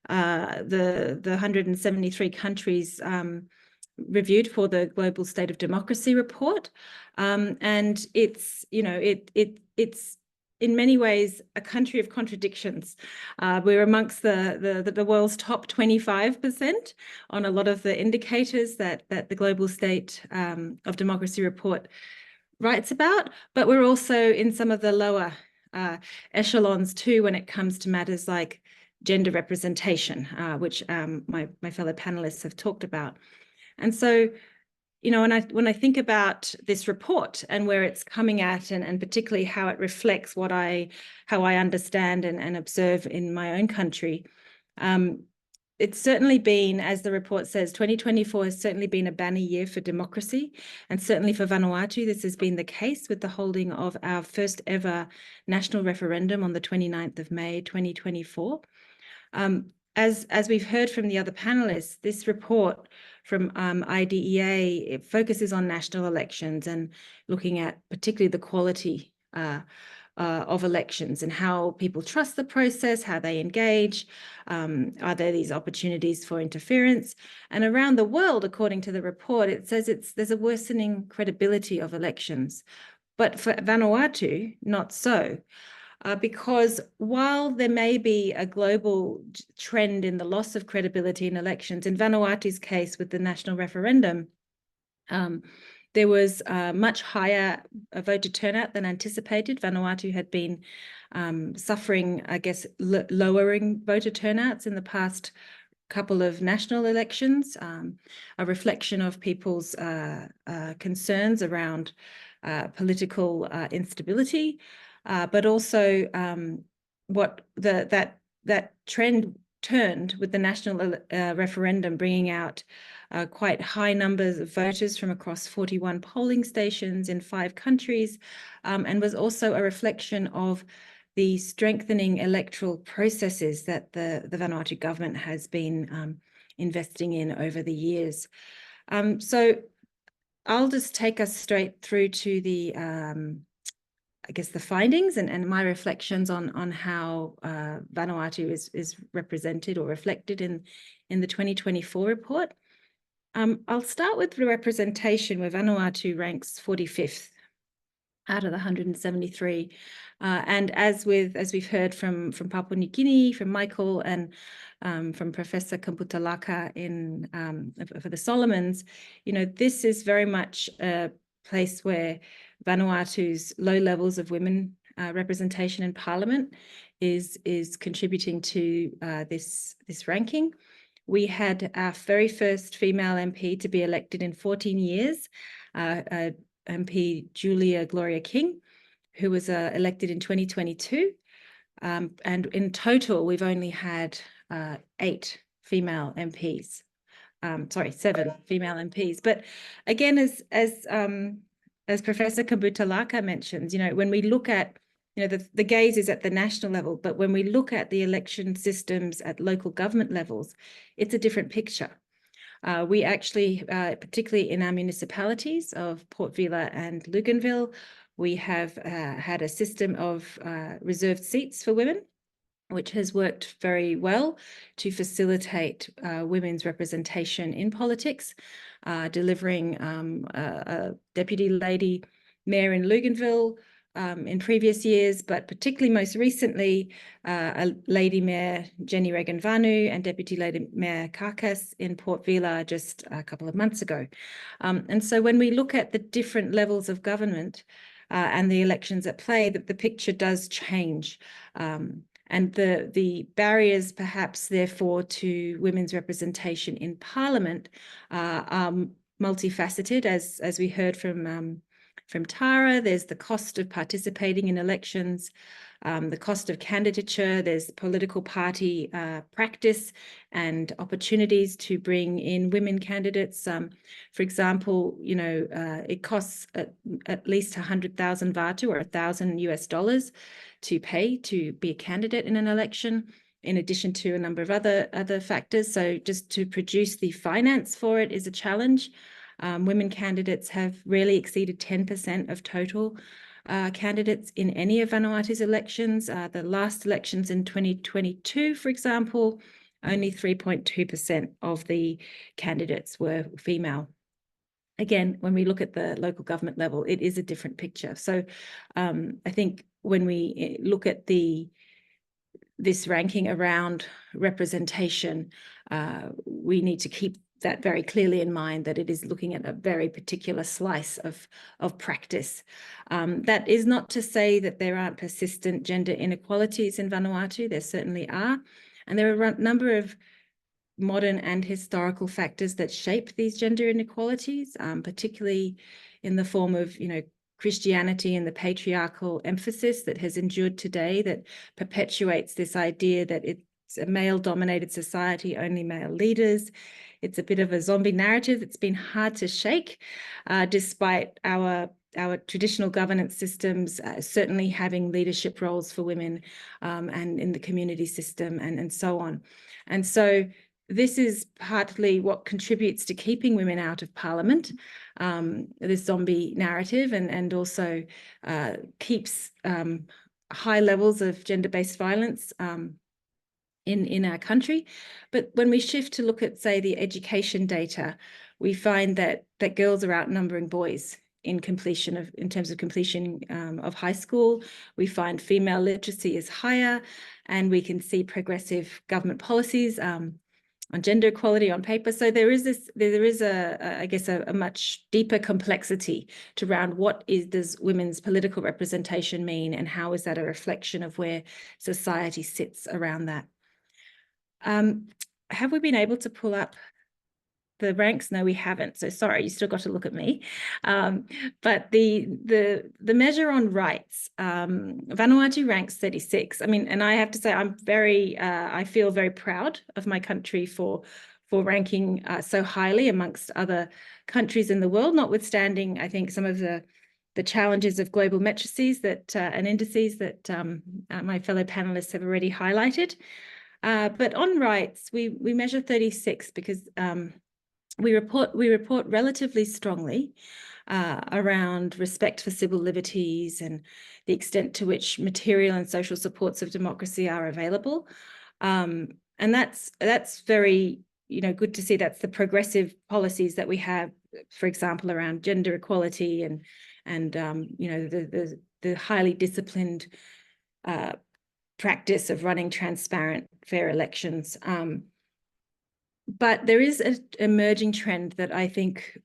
the 173 countries reviewed for the Global State of Democracy report. And it's, you know, it's in many ways a country of contradictions. We're amongst the world's top 25% on a lot of the indicators that the Global State of Democracy report writes about, but we're also in some of the lower echelons too when it comes to matters like gender representation, which my fellow panelists have talked about. And so, you know, when I think about this report and where it's coming at, and particularly how it reflects how I understand and observe in my own country, it's certainly been, as the report says, 2024 has certainly been a banner year for democracy, and certainly for Vanuatu, this has been the case with the holding of our first ever national referendum on the 29th of May, 2024. As we've heard from the other panelists, this report from IDEA, it focuses on national elections and looking at particularly the quality of elections and how people trust the process, how they engage, are there these opportunities for interference? And around the world, according to the report, it says there's a worsening credibility of elections. But for Vanuatu, not so. Because while there may be a global trend in the loss of credibility in elections, in Vanuatu's case with the national referendum, there was much higher voter turnout than anticipated. Vanuatu had been suffering, I guess, lowering voter turnouts in the past couple of national elections, a reflection of people's concerns around political instability. But also that trend turned with the national referendum, bringing out quite high numbers of voters from across 41 polling stations in 5 countries, and was also a reflection of the strengthening electoral processes that the Vanuatu government has been investing in over the years. So I'll just take us straight through to the I guess the findings and my reflections on how Vanuatu is represented or reflected in the 2024 report. I'll start with the representation, where Vanuatu ranks 45th out of the 173. And as we've heard from Papua New Guinea, from Michael, and from Professor Kamputalaka for the Solomons, you know, this is very much a place where Vanuatu's low levels of women representation in Parliament is contributing to this ranking. We had our very first female MP to be elected in 14 years, MP Julia Gloria King, who was elected in 2022. And in total, we've only had 8 female MPs. Sorry, 7 female MPs. But again, as Professor Kamputalaka mentions, you know, when we look at, you know, the gaze is at the national level, but when we look at the election systems at local government levels, it's a different picture. We actually, particularly in our municipalities of Port Vila and Luganville, we have had a system of reserved seats for women, which has worked very well to facilitate women's representation in politics, delivering a deputy lady mayor in Luganville in previous years, but particularly most recently, a lady mayor, Jenny Regan-Vanu, and deputy lady mayor Karkas in Port Vila just a couple of months ago. And so when we look at the different levels of government and the elections at play, the picture does change. And the barriers, perhaps, therefore, to women's representation in Parliament are multifaceted, as we heard from Tara. There's the cost of participating in elections, the cost of candidature. There's political party practice and opportunities to bring in women candidates. For example, you know, it costs at least 100,000 Vatu, or $1,000 to pay to be a candidate in an election, in addition to a number of other factors. So just to produce the finance for it is a challenge. Women candidates have rarely exceeded 10% of total candidates in any of Vanuatu's elections. The last elections in 2022, for example, only 3.2% of the candidates were female. Again, when we look at the local government level, it is a different picture. So I think when we look at this ranking around representation, we need to keep that very clearly in mind, that it is looking at a very particular slice of practice. That is not to say that there aren't persistent gender inequalities in Vanuatu. There certainly are. And there are a number of modern and historical factors that shape these gender inequalities, particularly in the form of, Christianity and the patriarchal emphasis that has endured today, that perpetuates this idea that it's a male-dominated society, only male leaders. It's a bit of a zombie narrative that's been hard to shake, despite our traditional governance systems certainly having leadership roles for women, and in the community system and so on. And so this is partly what contributes to keeping women out of parliament, this zombie narrative, and also keeps high levels of gender-based violence in our country. But when we shift to look at, say, the education data, we find that girls are outnumbering boys in terms of completion of high school. We find female literacy is higher, and we can see progressive government policies on gender equality on paper. So there is a much deeper complexity to around what does women's political representation mean, and how is that a reflection of where society sits around that. Have we been able to pull up the ranks? No, we haven't. So sorry, you still got to look at me. But the measure on rights, Vanuatu ranks 36. I mean, and I have to say, I feel very proud of my country for ranking so highly amongst other countries in the world, notwithstanding, I think, some of the challenges of global matrices and indices that my fellow panelists have already highlighted. But on rights, we measure 36 because we report relatively strongly around respect for civil liberties and the extent to which material and social supports of democracy are available. And that's very good to see. That's the progressive policies that we have, for example, around gender equality and the highly disciplined practice of running transparent, fair elections. But there is an emerging trend that I think,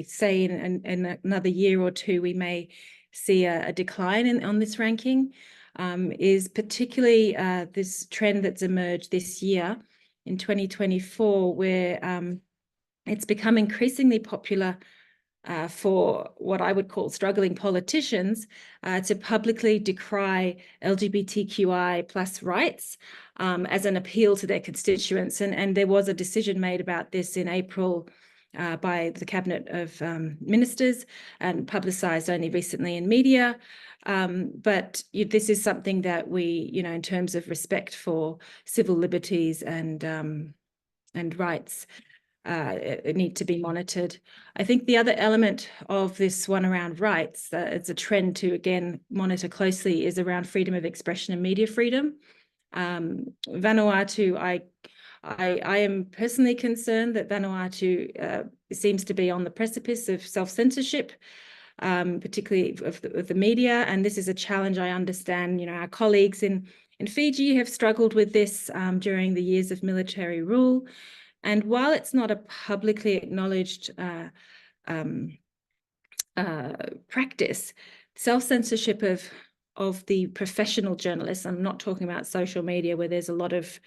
say in another year or two, we may see a decline on this ranking, is particularly this trend that's emerged this year in 2024, where it's become increasingly popular for what I would call struggling politicians to publicly decry LGBTQI plus rights as an appeal to their constituents. And there was a decision made about this in April by the Cabinet of Ministers and publicised only recently in media. But this is something that we, in terms of respect for civil liberties and rights, need to be monitored. I think the other element of this one around rights, it's a trend to, again, monitor closely, is around freedom of expression and media freedom. Vanuatu, I am personally concerned that Vanuatu seems to be on the precipice of self-censorship, particularly of the media, and this is a challenge I understand. Our colleagues in Fiji have struggled with this during the years of military rule. And while it's not a publicly acknowledged practice, self-censorship of the professional journalists, I'm not talking about social media where there's a lot of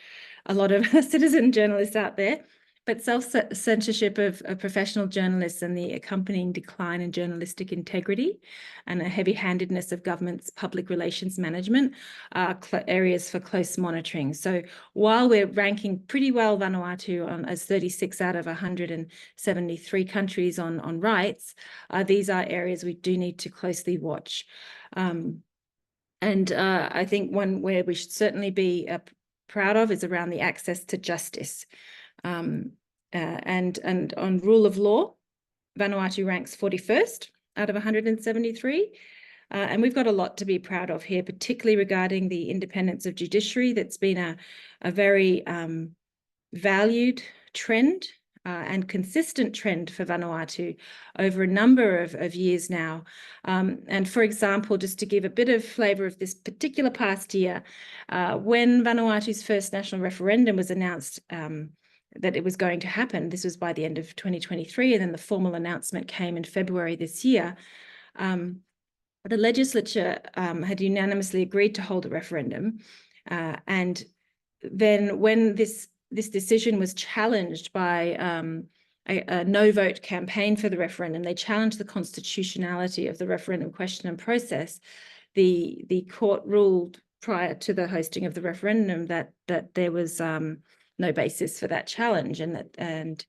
citizen journalists out there, but self-censorship of professional journalists and the accompanying decline in journalistic integrity and a heavy-handedness of government's public relations management are areas for close monitoring. So while we're ranking pretty well Vanuatu as 36 out of 173 countries on rights, these are areas we do need to closely watch. And I think one where we should certainly be proud of is around the access to justice. And on rule of law, Vanuatu ranks 41st out of 173. And we've got a lot to be proud of here, particularly regarding the independence of judiciary. That's been a very valued trend and consistent trend for Vanuatu over a number of years now. And for example, just to give a bit of flavour of this particular past year, when Vanuatu's first national referendum was announced that it was going to happen, this was by the end of 2023, and then the formal announcement came in February this year, the legislature had unanimously agreed to hold a referendum. And then when this decision was challenged by a no vote campaign for the referendum, they challenged the constitutionality of the referendum question and process. The court ruled prior to the hosting of the referendum that there was no basis for that challenge, and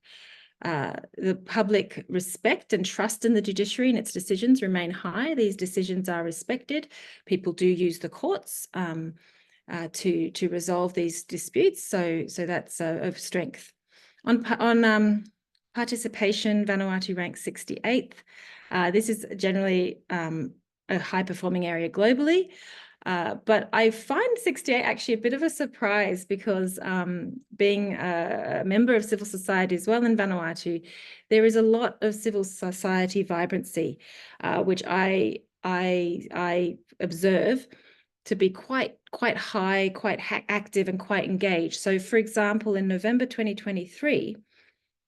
the public respect and trust in the judiciary and its decisions remain high. These decisions are respected. People do use the courts to resolve these disputes, so that's of strength. On participation, Vanuatu ranks 68th. This is generally a high-performing area globally, but I find 68 actually a bit of a surprise because being a member of civil society as well in Vanuatu, there is a lot of civil society vibrancy, which I observe to be quite high, quite active and quite engaged. So for example, in November 2023,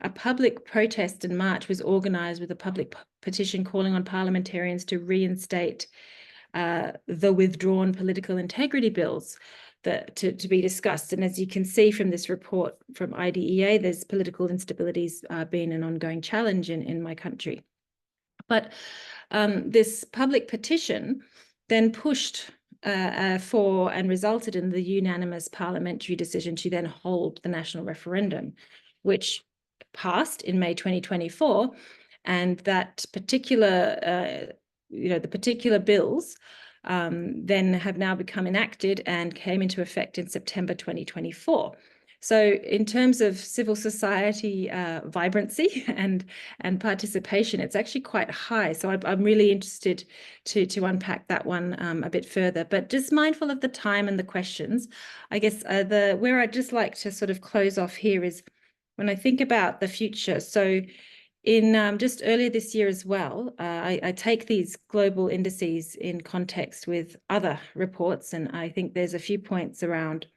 a public protest and march was organised with a public petition calling on parliamentarians to reinstate the withdrawn political integrity bills to be discussed. And as you can see from this report from IDEA, there's political instabilities being an ongoing challenge in my country. But this public petition then pushed for and resulted in the unanimous parliamentary decision to then hold the national referendum, which passed in May 2024, and that particular, the particular bills then have now become enacted and came into effect in September 2024. So in terms of civil society vibrancy and participation, it's actually quite high. So I'm really interested to unpack that one a bit further. But just mindful of the time and the questions, I guess where I'd just like to sort of close off here is when I think about the future. So in just earlier this year as well, I take these global indices in context with other reports, and I think there's a few points around.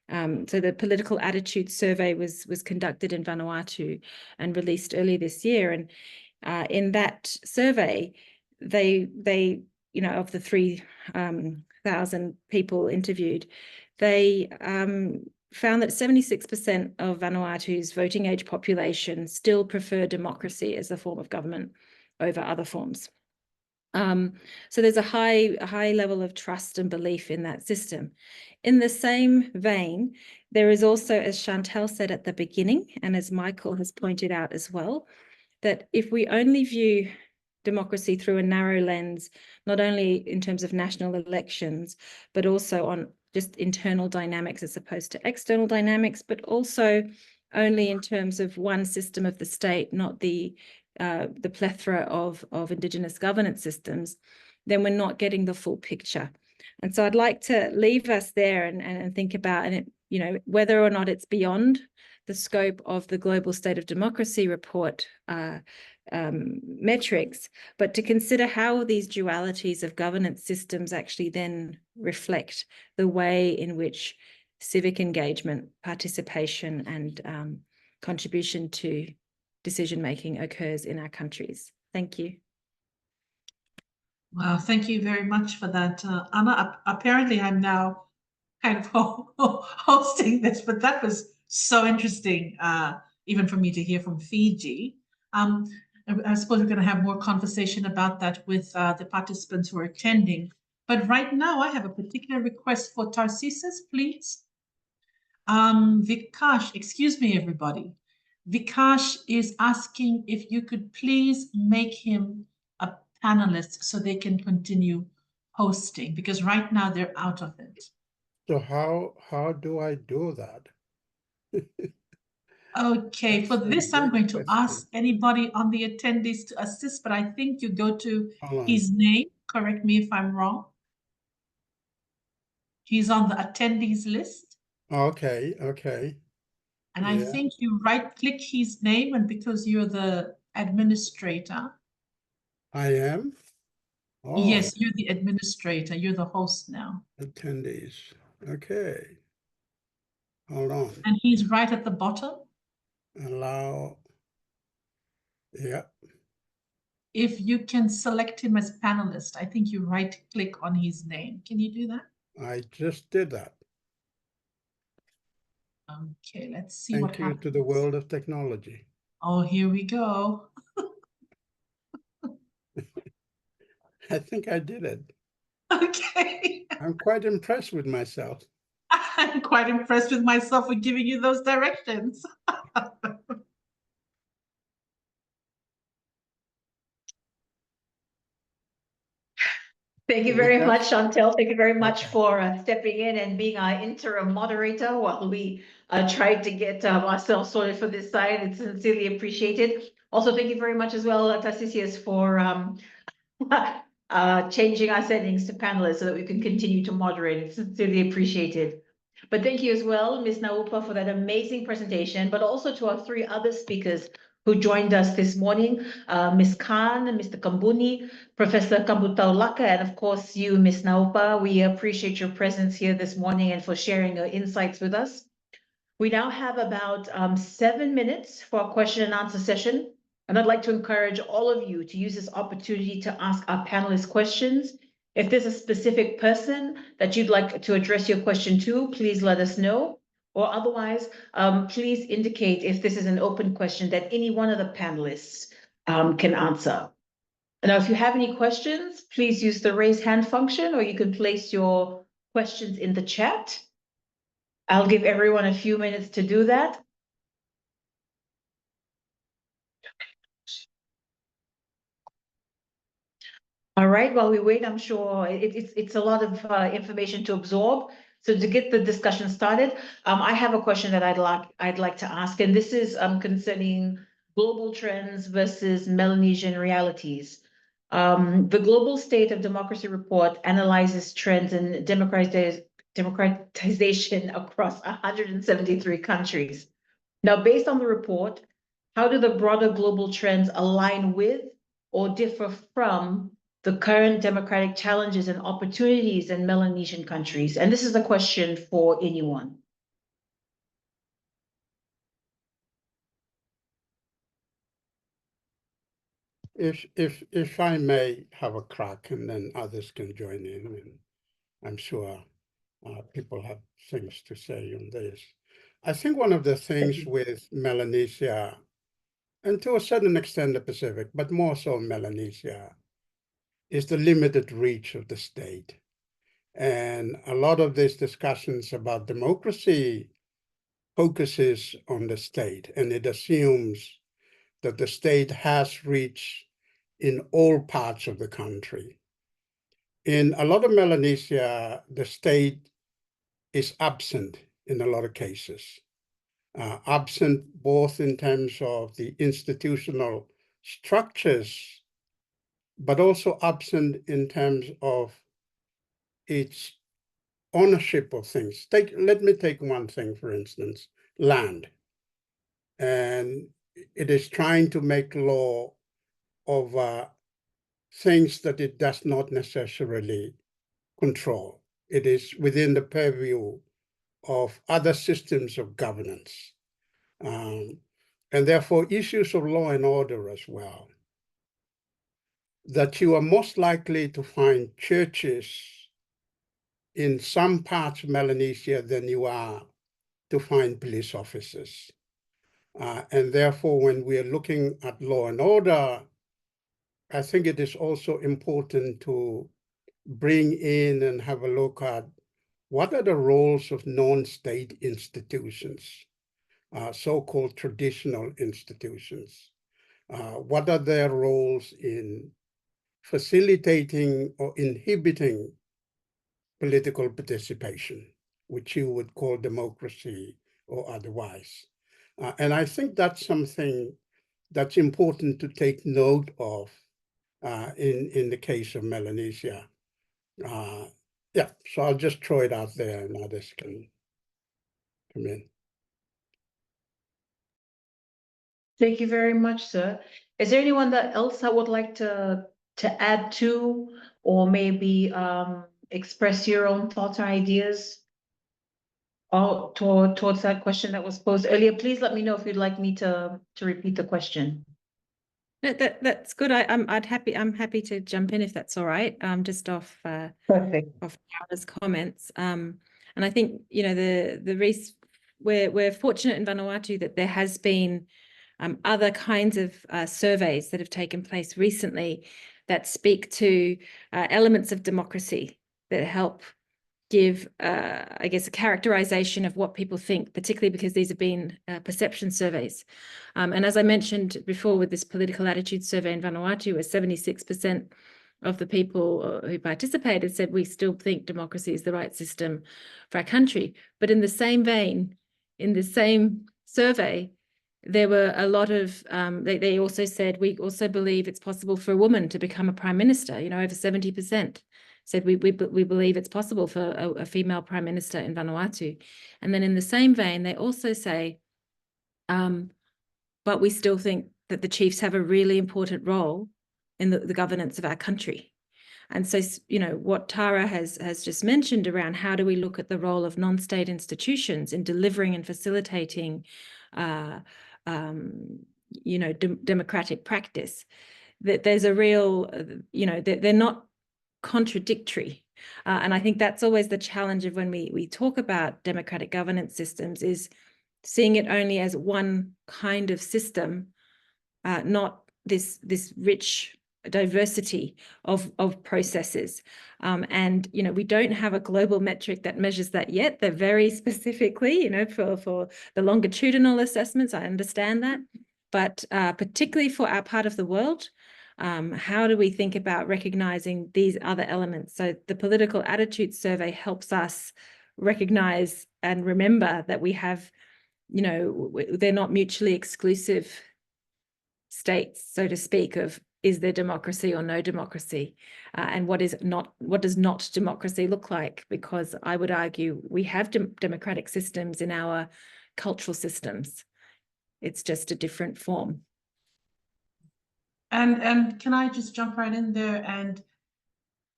So the political attitude survey was conducted in Vanuatu and released earlier this year, and in that survey, they of the 3,000 people interviewed, they found that 76% of Vanuatu's voting age population still prefer democracy as a form of government over other forms. So there's a high level of trust and belief in that system. In the same vein, there is also, as Chantal said at the beginning, and as Michael has pointed out as well, that if we only view democracy through a narrow lens, not only in terms of national elections, but also on just internal dynamics as opposed to external dynamics, but also only in terms of one system of the state, not the plethora of Indigenous governance systems, then we're not getting the full picture. And so I'd like to leave us there and think about, and whether or not it's beyond the scope of the Global State of Democracy report metrics, but to consider how these dualities of governance systems actually then reflect the way in which civic engagement, participation, and contribution to decision-making occurs in our countries. Thank you. Wow, thank you very much for that, Anna. Apparently, I'm now kind of hosting this, but that was so interesting, even for me to hear from Fiji. I suppose we're going to have more conversation about that with the participants who are attending. But right now, I have a particular request for Tarcissus, please. Vikash, excuse me, everybody. Vikash is asking if you could please make him a panelist so they can continue hosting, because right now they're out of it. So how do I do that? Okay, for this, I'm going to ask anybody on the attendees to assist, but I think you go to his name. Correct me if I'm wrong. He's on the attendees list. Okay. And I Yeah. think you right-click his name, and because you're the administrator. I am? Oh, Yes, you're the administrator. You're the host now. attendees. Okay. Hold on. And he's right at the bottom. Allow. Yeah. If you can select him as panelist, I think you right-click on his name. Can you do that? I just did that. Okay, let's see Thank what you happens. to the world of technology. Oh, here we go. I think I did it. Okay. I'm quite impressed with myself. I'm quite impressed with myself for giving you those directions. Thank you very much, Yes. Chantel. Thank you very much Okay. for stepping in and being our interim moderator while we tried to get ourselves sorted for this side. It's sincerely appreciated. Also, thank you very much as well, Tassisius, for changing our settings to panelists so that we can continue to moderate. It's sincerely appreciated. But thank you as well, Ms. Naupa, for that amazing presentation, but also to our three other speakers who joined us this morning, Ms. Khan, Mr. Kambuni, Professor Kambutaulaka, and of course you, Ms. Naupa. We appreciate your presence here this morning and for sharing your insights with us. We now have about 7 minutes for a question and answer session. And I'd like to encourage all of you to use this opportunity to ask our panelists questions. If there's a specific person that you'd like to address your question to, please let us know. Or otherwise, please indicate if this is an open question that any one of the panelists can answer. Now, if you have any questions, please use the raise hand function, or you can place your questions in the chat. I'll give everyone a few minutes to do that. All right, while we wait, I'm sure it's a lot of information to absorb. So to get the discussion started, I have a question that I'd like to ask, and this is concerning global trends versus Melanesian realities. The Global State of Democracy report analyzes trends in democratization across 173 countries. Now, based on the report, how do the broader global trends align with or differ from the current democratic challenges and opportunities in Melanesian countries? And this is a question for anyone. If I may have a crack, and then others can join in, and I'm sure people have things to say on this. I think one of the things with Melanesia, and to a certain extent the Pacific, but more so Melanesia, is the limited reach of the state. And a lot of these discussions about democracy focuses on the state, and it assumes that the state has reach in all parts of the country. In a lot of Melanesia, the state is absent in a lot of cases, absent both in terms of the institutional structures, but also absent in terms of its ownership of things. Let me take one thing, for instance, land. And it is trying to make law over things that it does not necessarily control. It is within the purview of other systems of governance. And therefore issues of law and order as well. That you are most likely to find churches in some parts of Melanesia than you are to find police officers. And therefore, when we are looking at law and order, I think it is also important to bring in and have a look at what are the roles of non-state institutions, so-called traditional institutions. What are their roles in facilitating or inhibiting political participation, which you would call democracy or otherwise. And I think that's something that's important to take note of in the case of Melanesia. Yeah, so I'll just throw it out there and others can come in. Thank you very much, sir. Is there anyone else that would like to add to, or maybe express your own thoughts or ideas towards that question that was posed earlier? Please let me know if you'd like me to repeat the question. That's good. I'm happy to jump in if that's all right. Just off Perfect. of Tara's comments. And I think, you know, we're fortunate in Vanuatu that there has been other kinds of surveys that have taken place recently that speak to elements of democracy that help give, I guess, a characterization of what people think, particularly because these have been perception surveys. And as I mentioned before with this political attitude survey in Vanuatu, where 76% of the people who participated said we still think democracy is the right system for our country. But in the same vein, in the same survey, there were a lot of, they also said, we also believe it's possible for a woman to become a prime minister. You know, over 70% said we believe it's possible for a female prime minister in Vanuatu. And then in the same vein, they also say, but we still think that the chiefs have a really important role in the governance of our country. And so, you know, what Tara has just mentioned around how do we look at the role of non-state institutions in delivering and facilitating, you know, democratic practice, that there's a real, you know, they're not contradictory. And I think that's always the challenge of when we talk about democratic governance systems, is seeing it only as one kind of system, not this rich diversity of processes. And, you know, we don't have a global metric that measures that yet. They're very specifically, you know, for the longitudinal assessments, I understand that. But particularly for our part of the world, how do we think about recognizing these other elements? So the political attitude survey helps us recognize and remember that we have, you know, they're not mutually exclusive states, so to speak, of is there democracy or no democracy, and what does not democracy look like? Because I would argue we have democratic systems in our cultural systems. It's just a different form. And can I just jump right in there? And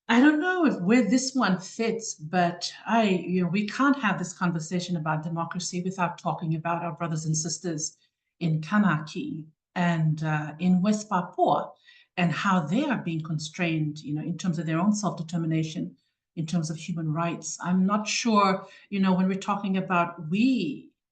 I don't know where this one fits, but you know, we can't have this conversation about democracy without talking about our brothers and sisters in Kanaki and in West Papua, and how they are being constrained, you know, in terms of their own self-determination, in terms of human rights. I'm not sure, you know, when we're talking about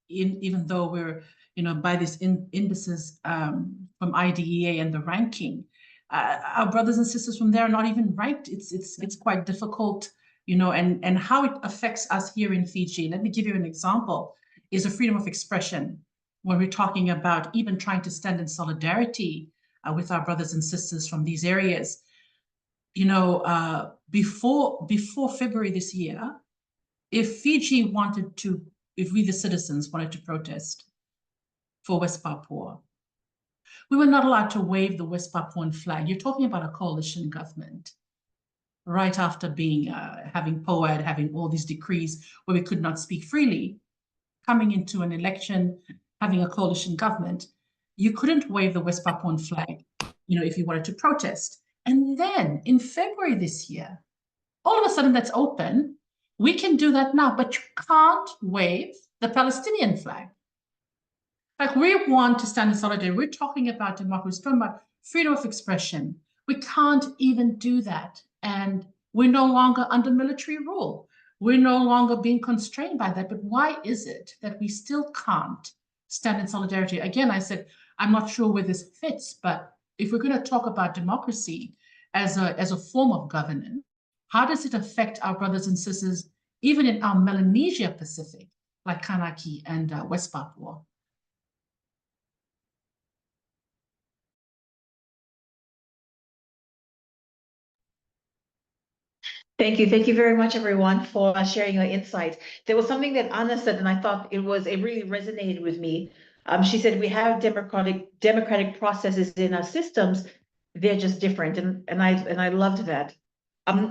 even though we're, you know, by these indices from IDEA and the ranking, our brothers and sisters from there are not even ranked. It's quite difficult, you know, and how it affects us here in Fiji. Let me give you an example, is a freedom of expression. When we're talking about even trying to stand in solidarity with our brothers and sisters from these areas, you know, before February this year, if Fiji wanted to, if we the citizens wanted to protest for West Papua, we were not allowed to wave the West Papuan flag. You're talking about a coalition government, right after being having POAD, having all these decrees where we could not speak freely, coming into an election, having a coalition government. You couldn't wave the West Papuan flag, you know, if you wanted to protest. And then in February this year, all of a sudden that's open. We can do that now, but you can't wave the Palestinian flag. Like, we want to stand in solidarity. We're talking about democracy, we're talking about freedom of expression. We can't even do that. And we're no longer under military rule. We're no longer being constrained by that. But why is it that we still can't stand in solidarity? Again, I said, I'm not sure where this fits, but if we're going to talk about democracy as a form of governance, how does it affect our brothers and sisters, even in our Melanesia Pacific, like Kanaki and West Papua? Thank you. Thank you very much, everyone, for sharing your insights. There was something that Anna said, and I thought it really resonated with me. She said we have democratic processes in our systems. They're just different, and I loved that.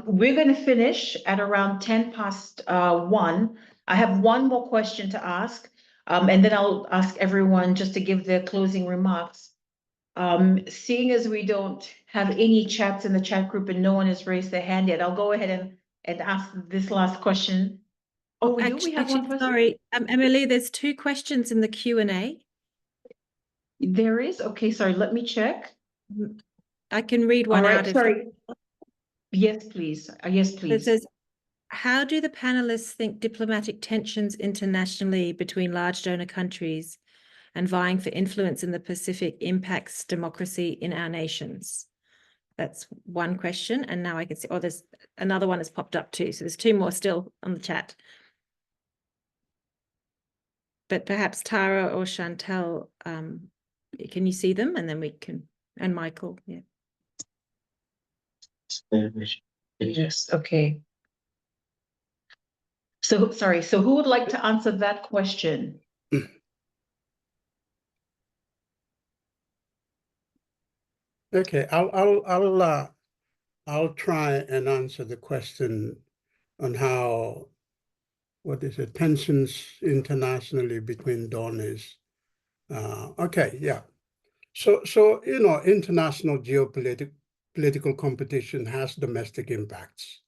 We're going to finish at around 1:10. I have one more question to ask. And then I'll ask everyone just to give their closing remarks. Seeing as we don't have any chats in the chat group and no one has raised their hand yet, I'll go ahead and ask this last question. Oh, we do? We have one person? Sorry, Emily, there's 2 questions in the Q&A. There is? Okay, sorry, let me check. I can read one All right, out. sorry. Yes, please. Yes, It please. says, how do the panelists think diplomatic tensions internationally between large donor countries and vying for influence in the Pacific impacts democracy in our nations? That's one question. And now I can see, oh, there's another one has popped up too. So there's 2 more still on the chat. But perhaps Tara or Chantal, can you see them? And then we can, and Michael, yeah. Yes, okay. So, sorry, so who would like to answer that question? Okay, I'll try and answer the question on how, what is it, tensions internationally between donors. Okay, yeah. So you know, international political competition has domestic impacts.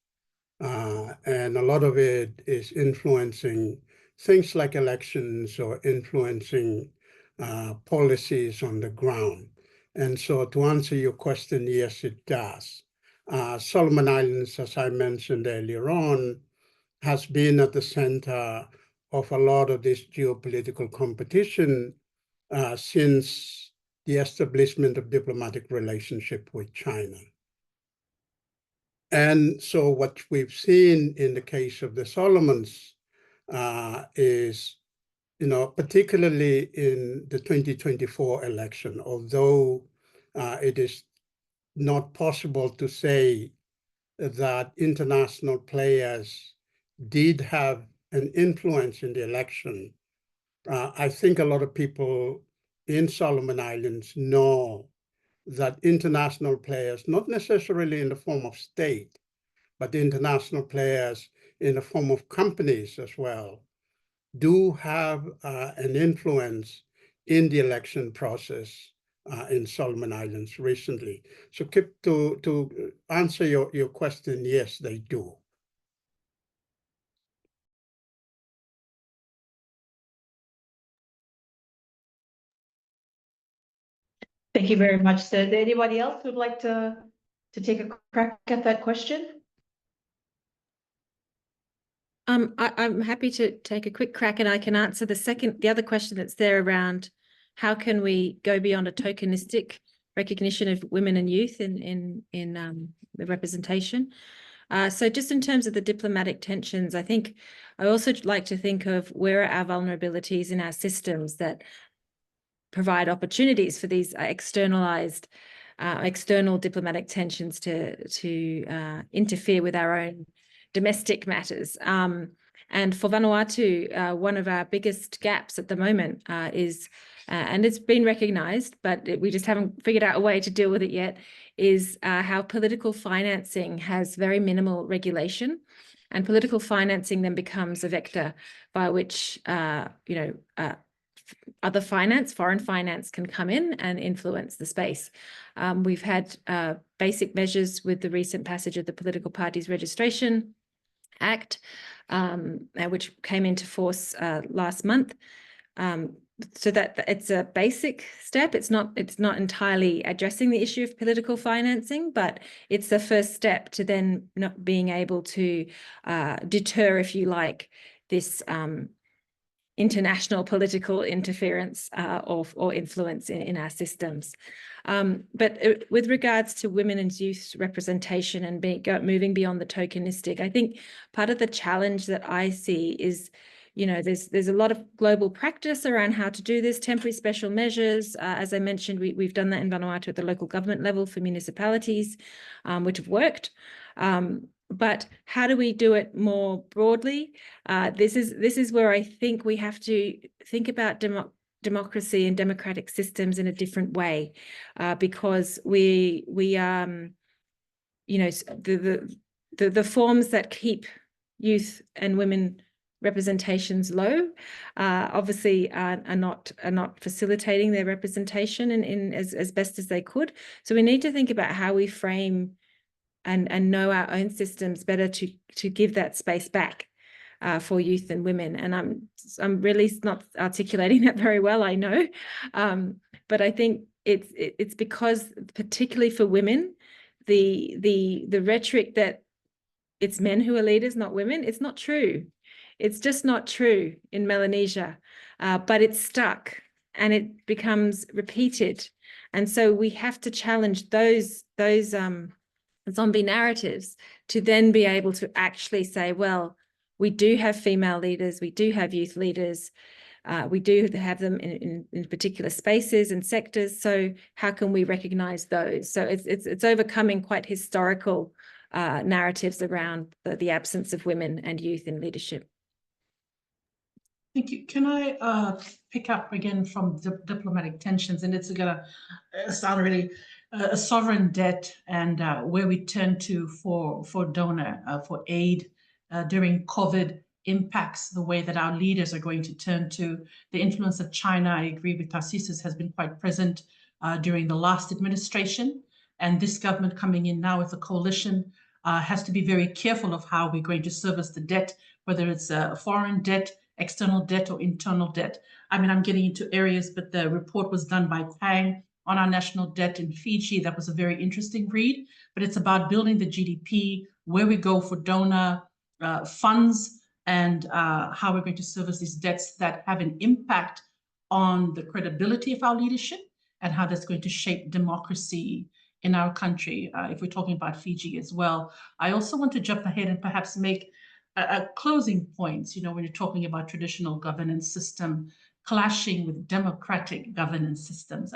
And a lot of it is influencing things like elections or influencing policies on the ground. And so to answer your question, yes, it does. Solomon Islands, as I mentioned earlier on, has been at the center of a lot of this geopolitical competition since the establishment of diplomatic relationship with China. And so what we've seen in the case of the Solomons is, you know, particularly in the 2024 election, although it is not possible to say that international players did have an influence in the election, I think a lot of people in Solomon Islands know that international players, not necessarily in the form of state, but international players in the form of companies as well, do have an influence in the election process in Solomon Islands recently. So Kip, to answer your question, yes, they do. Thank you very much. So, anybody else who'd like to take a crack at that question? I'm happy to take a quick crack, and I can answer the other question that's there around how can we go beyond a tokenistic recognition of women and youth in the representation. So just in terms of the diplomatic tensions, I think I also like to think of where are our vulnerabilities in our systems that provide opportunities for these externalized external diplomatic tensions to interfere with our own domestic matters. And for Vanuatu, one of our biggest gaps at the moment is, and it's been recognized, but we just haven't figured out a way to deal with it yet, is how political financing has very minimal regulation. And political financing then becomes a vector by which, other finance, foreign finance, can come in and influence the space. We've had basic measures with the recent passage of the Political Parties Registration Act, which came into force last month. So that it's a basic step. It's not entirely addressing the issue of political financing, but it's the first step to then not being able to deter, if you like, this international political interference or influence in our systems. But with regards to women and youth representation and moving beyond the tokenistic, I think part of the challenge that I see is, there's a lot of global practice around how to do this, temporary special measures. As I mentioned, we've done that in Vanuatu at the local government level for municipalities, which have worked. But how do we do it more broadly? This is where I think we have to think about democracy and democratic systems in a different way, because the forms that keep youth and women representation's low, obviously are not facilitating their representation in as best as they could. So we need to think about how we frame and know our own systems better to give that space back for youth and women. And I'm really not articulating that very well, I know, but I think it's because, particularly for women, the rhetoric that it's men who are leaders, not women, it's not true. It's just not true in Melanesia, but it's stuck and it becomes repeated. And so we have to challenge those zombie narratives to then be able to actually say, well, we do have female leaders, we do have youth leaders, we do have them in particular spaces and sectors. So how can we recognize those? So it's overcoming quite historical narratives around the absence of women and youth in leadership. Thank you. Can I pick up again from the diplomatic tensions? And it's going to sound really sovereign debt and where we turn to for donor, for aid during COVID impacts the way that our leaders are going to turn to. The influence of China, I agree with Tarcissus, has been quite present during the last administration. And this government coming in now with a coalition has to be very careful of how we're going to service the debt, whether it's foreign debt, external debt, or internal debt. I mean, I'm getting into areas, but the report was done by Pang on our national debt in Fiji. That was a very interesting read, but it's about building the GDP, where we go for donor funds, and how we're going to service these debts that have an impact on the credibility of our leadership and how that's going to shape democracy in our country, if we're talking about Fiji as well. I also want to jump ahead and perhaps make a closing points, you know, when you're talking about traditional governance system clashing with democratic governance systems.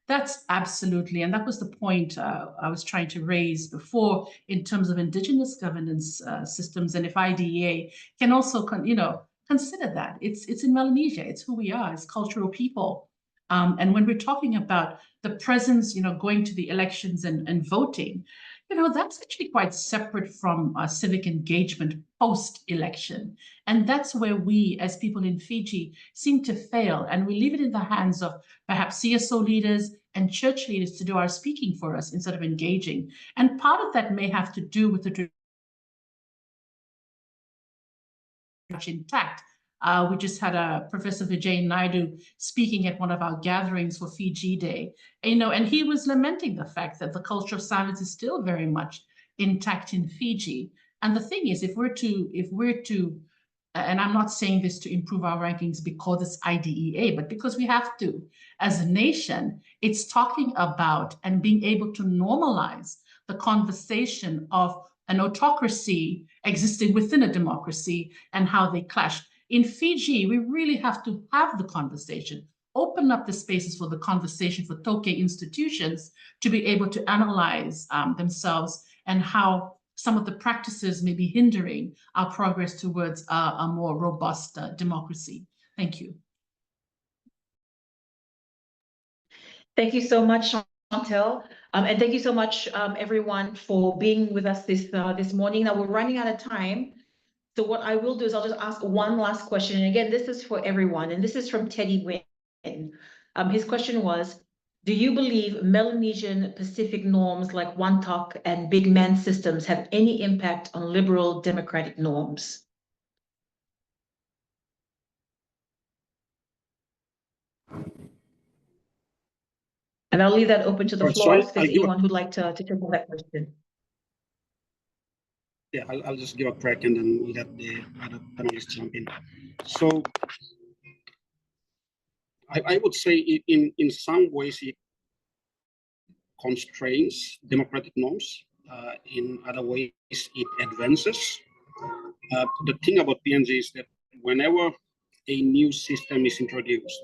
That's absolutely, and that was the point I was trying to raise before in terms of indigenous governance systems. And if IDEA can also, consider that. It's in Melanesia, it's who we are as cultural people. And when we're talking about the presence, going to the elections and voting, that's actually quite separate from civic engagement post-election. And that's where we, as people in Fiji, seem to fail. And we leave it in the hands of perhaps CSO leaders and church leaders to do our speaking for us instead of engaging. And part of that may have to do with the intact. We just had Professor Vijay Naidu speaking at one of our gatherings for Fiji Day, and he was lamenting the fact that the culture of silence is still very much intact in Fiji. And the thing is, if we're to, and I'm not saying this to improve our rankings because it's IDEA, but because we have to, as a nation, it's talking about and being able to normalize the conversation of an autocracy existing within a democracy and how they clash. In Fiji, we really have to have the conversation, open up the spaces for the conversation for Toke institutions to be able to analyze themselves and how some of the practices may be hindering our progress towards a more robust democracy. Thank you. Thank you so much, Chantel. And thank you so much, everyone, for being with us this morning. Now, we're running out of time. So what I will do is I'll just ask one last question. And again, this is for everyone. And this is from Teddy Wynn. His question was, do you believe Melanesian Pacific norms like Wantok and Big Man systems have any impact on liberal democratic norms? And I'll leave that open to the floor if there's anyone who'd like to take on that question. Yeah, I'll just give a crack and then let the other panelists jump in. So I would say in some ways it constrains democratic norms. In other ways, it advances. The thing about PNG is that whenever a new system is introduced,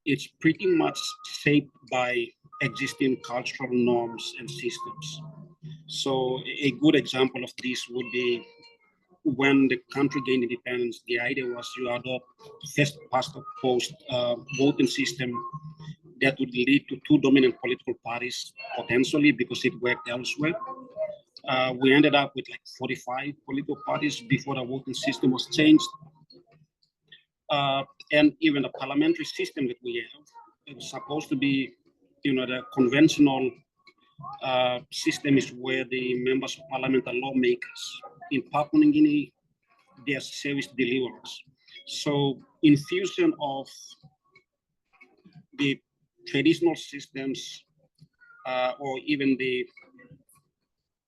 it's pretty much shaped by existing cultural norms and systems. So a good example of this would be when the country gained independence, the idea was to adopt first past or post voting system that would lead to two dominant political parties potentially because it worked elsewhere. We ended up with like 45 political parties before the voting system was changed. And even the parliamentary system that we have, it was supposed to be, the conventional system is where the members of parliament are lawmakers. In Papua New Guinea, they are service deliverers. So infusion of the traditional systems or even the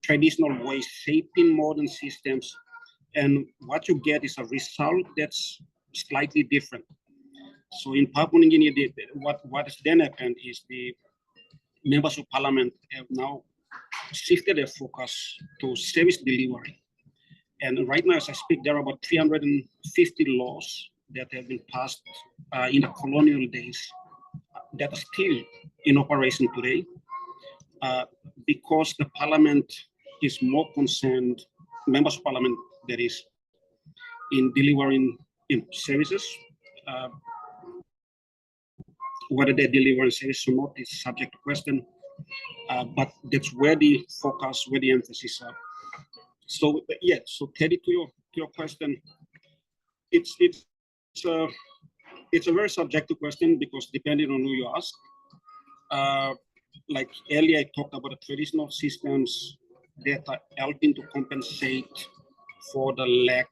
traditional ways shaping modern systems, and what you get is a result that's slightly different. So in Papua New Guinea, what has then happened is the members of parliament have now shifted their focus to service delivery. And right now, as I speak, there are about 350 laws that have been passed in the colonial days that are still in operation today, because the parliament is more concerned, members of parliament, that is, in delivering services. Whether they deliver service or not is subject to question, but that's where the focus, where the emphasis are. So yeah, so Teddy, to your question, it's a very subjective question because depending on who you ask, like earlier I talked about the traditional systems that are helping to compensate for the lack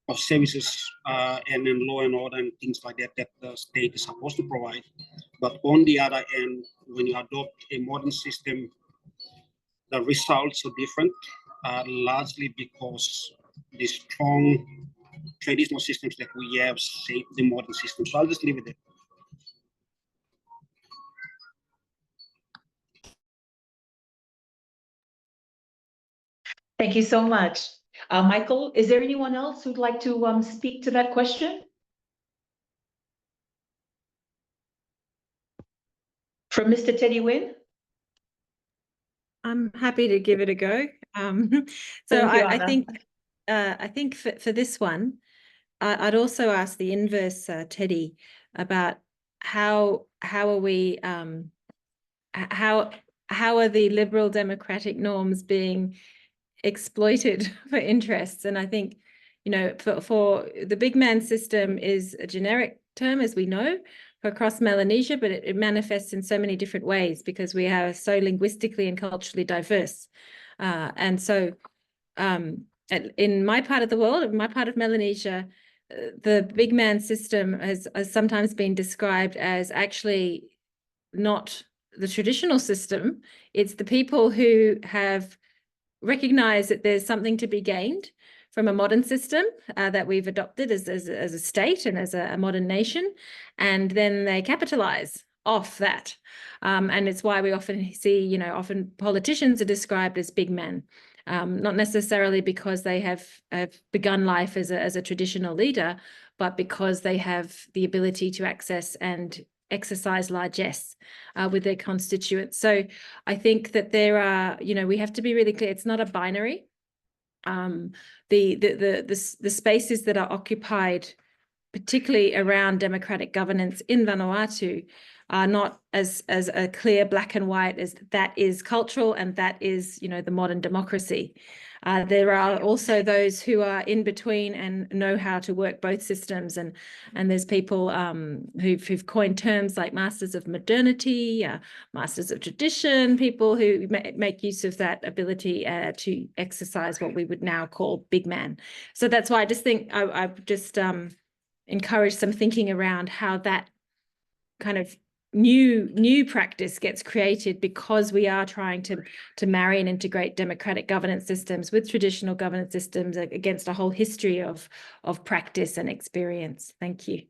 of services and in law and order and things like that that the state is supposed to provide. But on the other end, when you adopt a modern system, the results are different, largely because the strong traditional systems that we have shape the modern system. So I'll just leave it there. Thank you so much. Michael, is there anyone else who'd like to speak to that question? From Mr. Teddy Wynn? I'm happy to give it a go. So I think for this one, I'd also ask the inverse, Teddy, about how are we how are the liberal democratic norms being exploited for interests? And I think, for the big man system is a generic term, as we know, across Melanesia, but it manifests in so many different ways because we are so linguistically and culturally diverse. And so in my part of the world, in my part of Melanesia, the big man system has sometimes been described as actually not the traditional system. It's the people who have recognized that there's something to be gained from a modern system that we've adopted as a state and as a modern nation, and then they capitalize off that. And it's why we often see, often politicians are described as big men, not necessarily because they have begun life as a traditional leader, but because they have the ability to access and exercise largesse with their constituents. So I think that there are, we have to be really clear. It's not a binary. The spaces that are occupied, particularly around democratic governance in Vanuatu, are not as a clear black and white as that is cultural and that is, the modern democracy. There are also those who are in between and know how to work both systems, and there's people who've coined terms like masters of modernity, masters of tradition, people who make use of that ability to exercise what we would now call big man. So that's why I just think I've just encouraged some thinking around how that kind of new practice gets created, because we are trying to marry and integrate democratic governance systems with traditional governance systems against a whole history of practice and experience. Thank you.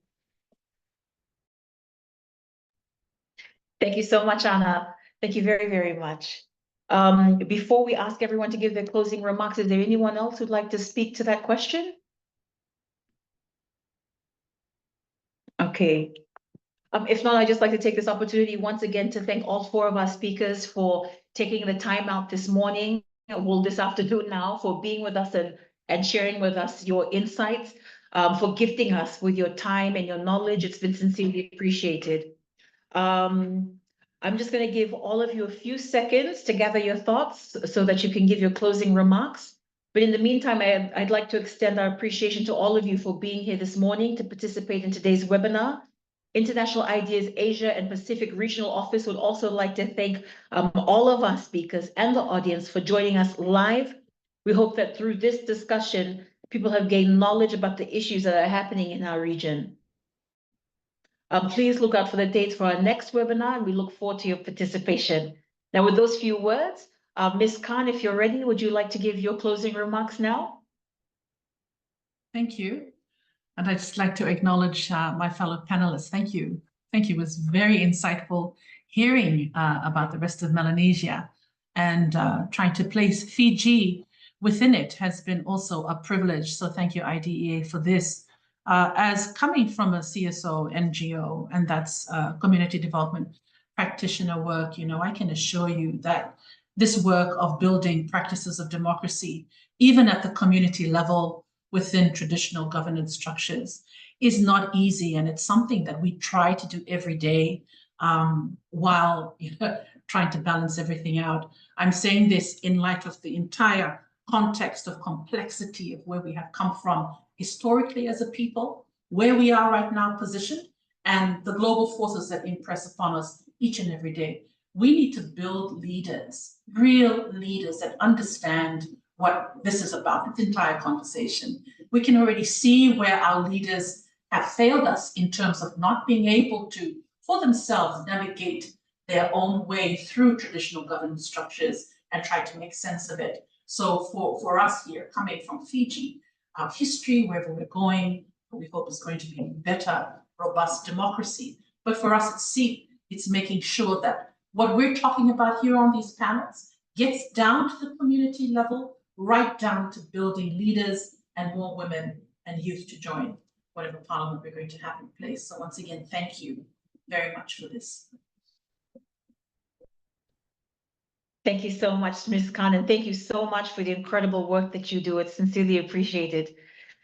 Thank you so much, Anna. Thank you very, very much. Before we ask everyone to give their closing remarks, is there anyone else who'd like to speak to that question? Okay. If not, I'd just like to take this opportunity once again to thank all four of our speakers for taking the time out this morning, well, this afternoon now, for being with us and sharing with us your insights, for gifting us with your time and your knowledge. It's been sincerely appreciated. I'd I'm just going to give all of you a few seconds to gather your thoughts so that you can give your closing remarks. But in the meantime, I'd like to extend our appreciation to all of you for being here this morning to participate in today's webinar. International Ideas Asia and Pacific Regional Office would also like to thank all of our speakers and the audience for joining us live. We hope that through this discussion, people have gained knowledge about the issues that are happening in our region. Please look out for the dates for our next webinar, and we look forward to your participation. Now, with those few words, Ms. Khan, if you're ready, would you like to give your closing remarks now? Thank you. And I'd just like to acknowledge my fellow panelists. Thank you. Thank you. It was very insightful hearing about the rest of Melanesia, and trying to place Fiji within it has been also a privilege. So thank you, IDEA, for this. As coming from a CSO NGO, and that's community development practitioner work, I can assure you that this work of building practices of democracy, even at the community level within traditional governance structures, is not easy. And it's something that we try to do every day while trying to balance everything out. I'm saying this in light of the entire context of complexity of where we have come from historically as a people, where we are right now positioned, and the global forces that impress upon us each and every day. We need to build leaders, real leaders that understand what this is about, this entire conversation. We can already see where our leaders have failed us in terms of not being able to, for themselves, navigate their own way through traditional governance structures and try to make sense of it. So for us here, coming from Fiji, our history, wherever we're going, we hope is going to be better, robust democracy. But for us at SEEP, it's making sure that what we're talking about here on these panels gets down to the community level, right down to building leaders and more women and youth to join whatever parliament we're going to have in place. So once again, thank you very much for this. Thank you so much, Ms. Khan, and thank you so much for the incredible work that you do. It's sincerely appreciated.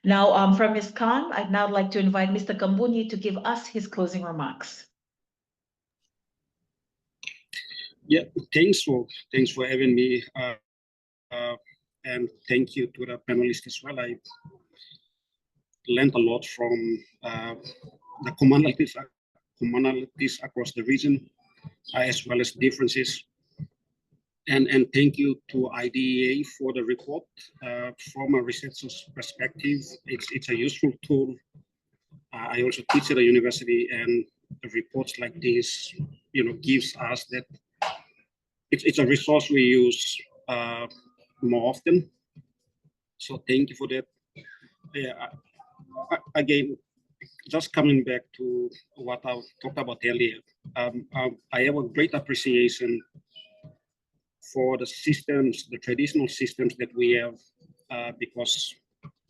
Now, from Ms. Khan, I'd now like to invite Mr. Kambuni to give us his closing remarks. Yeah, thanks for having me, and thank you to the panelists as well. I learned a lot from the commonalities across the region, as well as differences. And thank you to IDEA for the report. From a researcher's perspective, it's a useful tool. I also teach at a university, and reports like this, gives us that it's a resource we use more often. So thank you for that. Yeah, again, just coming back to what I talked about earlier, I have a great appreciation for the systems, the traditional systems that we have, because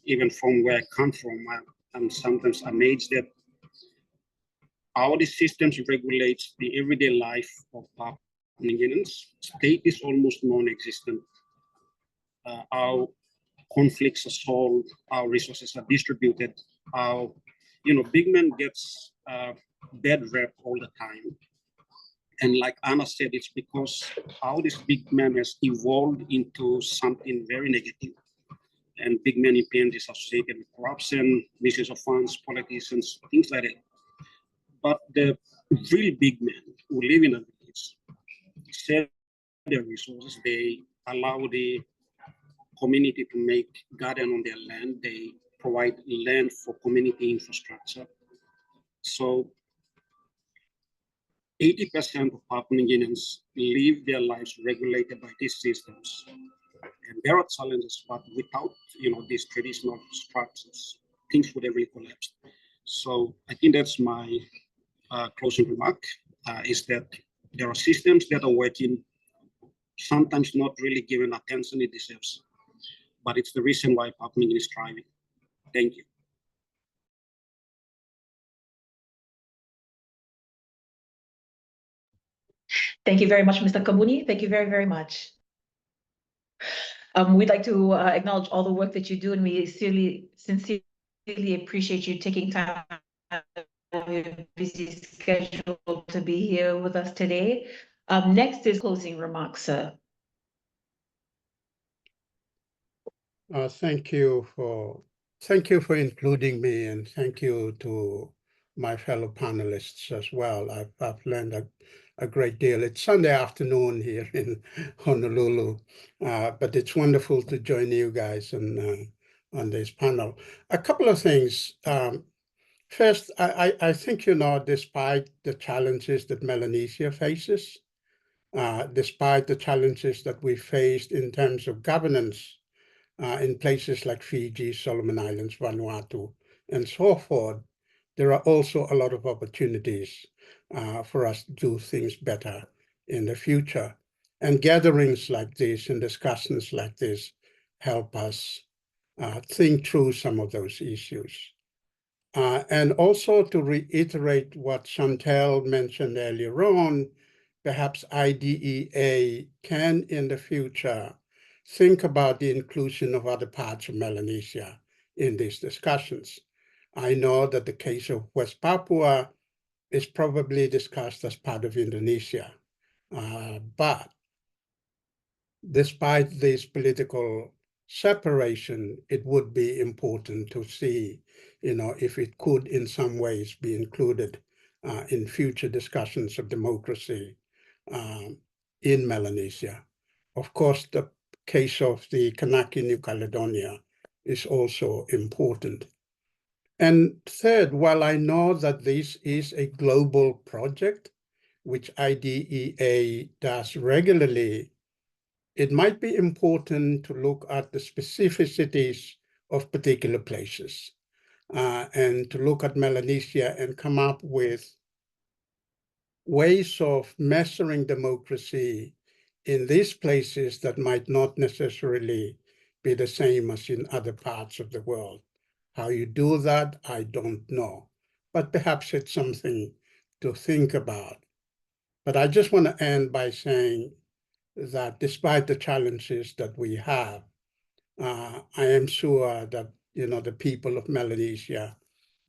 even from where I come from, I'm sometimes amazed that how these systems regulate the everyday life of Papua New Guineans. State is almost non-existent. How conflicts are solved, how resources are distributed, how, big man gets bad rep all the time. And like Anna said, it's because how this big man has evolved into something very negative. And big man in PNG is associated with corruption, misuse of funds, politicians, things like that. But the real big men who live in the village share their resources. They allow the community to make garden on their land. They provide land for community infrastructure. So 80% of Papua New Guineans live their lives regulated by these systems. And there are challenges, but without these traditional structures, things would have really collapsed. So I think that's my closing remark, is that there are systems that are working, sometimes not really given attention it deserves, but it's the reason why Papua New Guinea is thriving. Thank you. Thank you very much, Mr. Kambuni. Thank you very, very much. We'd like to acknowledge all the work that you do, and we sincerely appreciate you taking time of your busy schedule to be here with us today. Next is closing remarks, sir. Thank you for including me, and thank you to my fellow panelists as well. I've learned a great deal. It's Sunday afternoon here in Honolulu, but it's wonderful to join you guys on this panel. A couple of things. First, I think, despite the challenges that Melanesia faces, despite the challenges that we faced in terms of governance in places like Fiji, Solomon Islands, Vanuatu, and so forth, there are also a lot of opportunities for us to do things better in the future. And gatherings like this and discussions like this help us think through some of those issues. And also to reiterate what Chantel mentioned earlier on, perhaps IDEA can in the future think about the inclusion of other parts of Melanesia in these discussions. I know that the case of West Papua is probably discussed as part of Indonesia, but despite this political separation, it would be important to see, if it could in some ways be included in future discussions of democracy in Melanesia. Of course, the case of the Kanaki New Caledonia is also important. And third, while I know that this is a global project, which IDEA does regularly, it might be important to look at the specificities of particular places and to look at Melanesia and come up with ways of measuring democracy in these places that might not necessarily be the same as in other parts of the world. How you do that, I don't know, but perhaps it's something to think about. But I just want to end by saying that despite the challenges that we have, I am sure that, the people of Melanesia,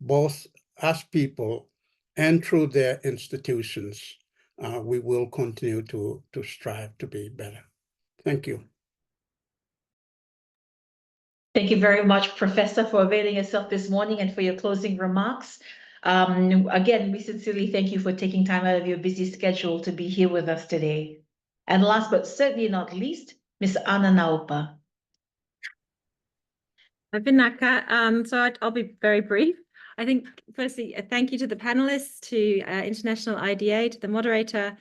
both as people and through their institutions, we will continue to strive to be better. Thank you. Thank you very much, Professor, for availing yourself this morning and for your closing remarks. Again, we sincerely thank you for taking time out of your busy schedule to be here with us today. And last but certainly not least, Ms. Ana Naupa. Vinaka. So I'll be very brief. I think, firstly, a thank you to the panelists, to International IDEA, to the moderator,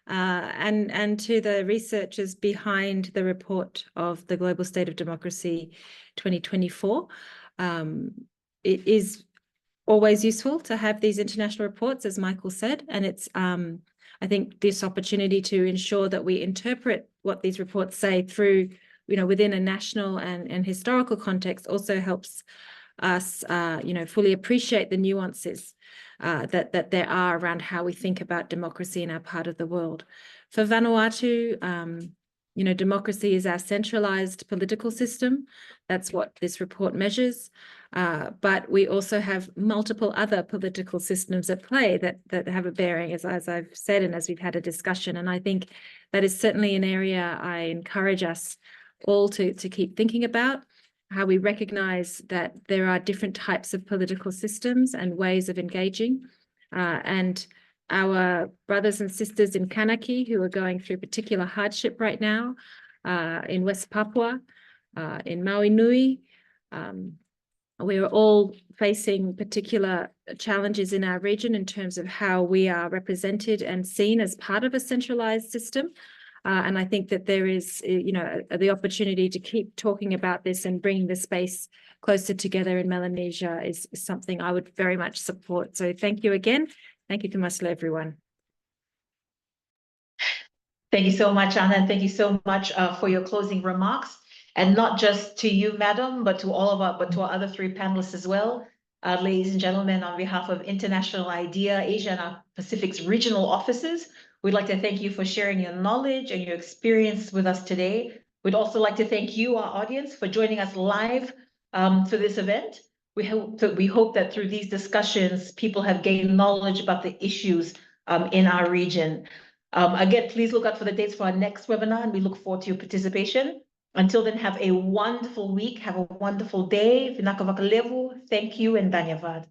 and to the researchers behind the report of the Global State of Democracy 2024. It is always useful to have these international reports, as Michael said, and it's, I think, this opportunity to ensure that we interpret what these reports say through, within a national and historical context also helps us, fully appreciate the nuances that there are around how we think about democracy in our part of the world. For Vanuatu, democracy is our centralized political system. That's what this report measures. But we also have multiple other political systems at play that have a bearing, as I've said, and as we've had a discussion. And I think that is certainly an area I encourage us all to keep thinking about, how we recognize that there are different types of political systems and ways of engaging. And our brothers and sisters in Kanaki who are going through particular hardship right now, in West Papua, in Maui Nui, we're all facing particular challenges in our region in terms of how we are represented and seen as part of a centralized system. And I think that there is, the opportunity to keep talking about this and bringing the space closer together in Melanesia is something I would very much support. So thank you again. Thank you to Maslo, everyone. Thank you so much, Anna, and thank you so much for your closing remarks. And not just to you, madam, but to all of our, but to our other three panelists as well. Ladies and gentlemen, on behalf of International IDEA, Asia, and our Pacific's regional offices, we'd like to thank you for sharing your knowledge and your experience with us today. We'd also like to thank you, our audience, for joining us live for this event. We hope that through these discussions, people have gained knowledge about the issues in our region. Again, please look out for the dates for our next webinar, and we look forward to your participation. Until then, have a wonderful week. Have a wonderful day. Thank you and Danyavad.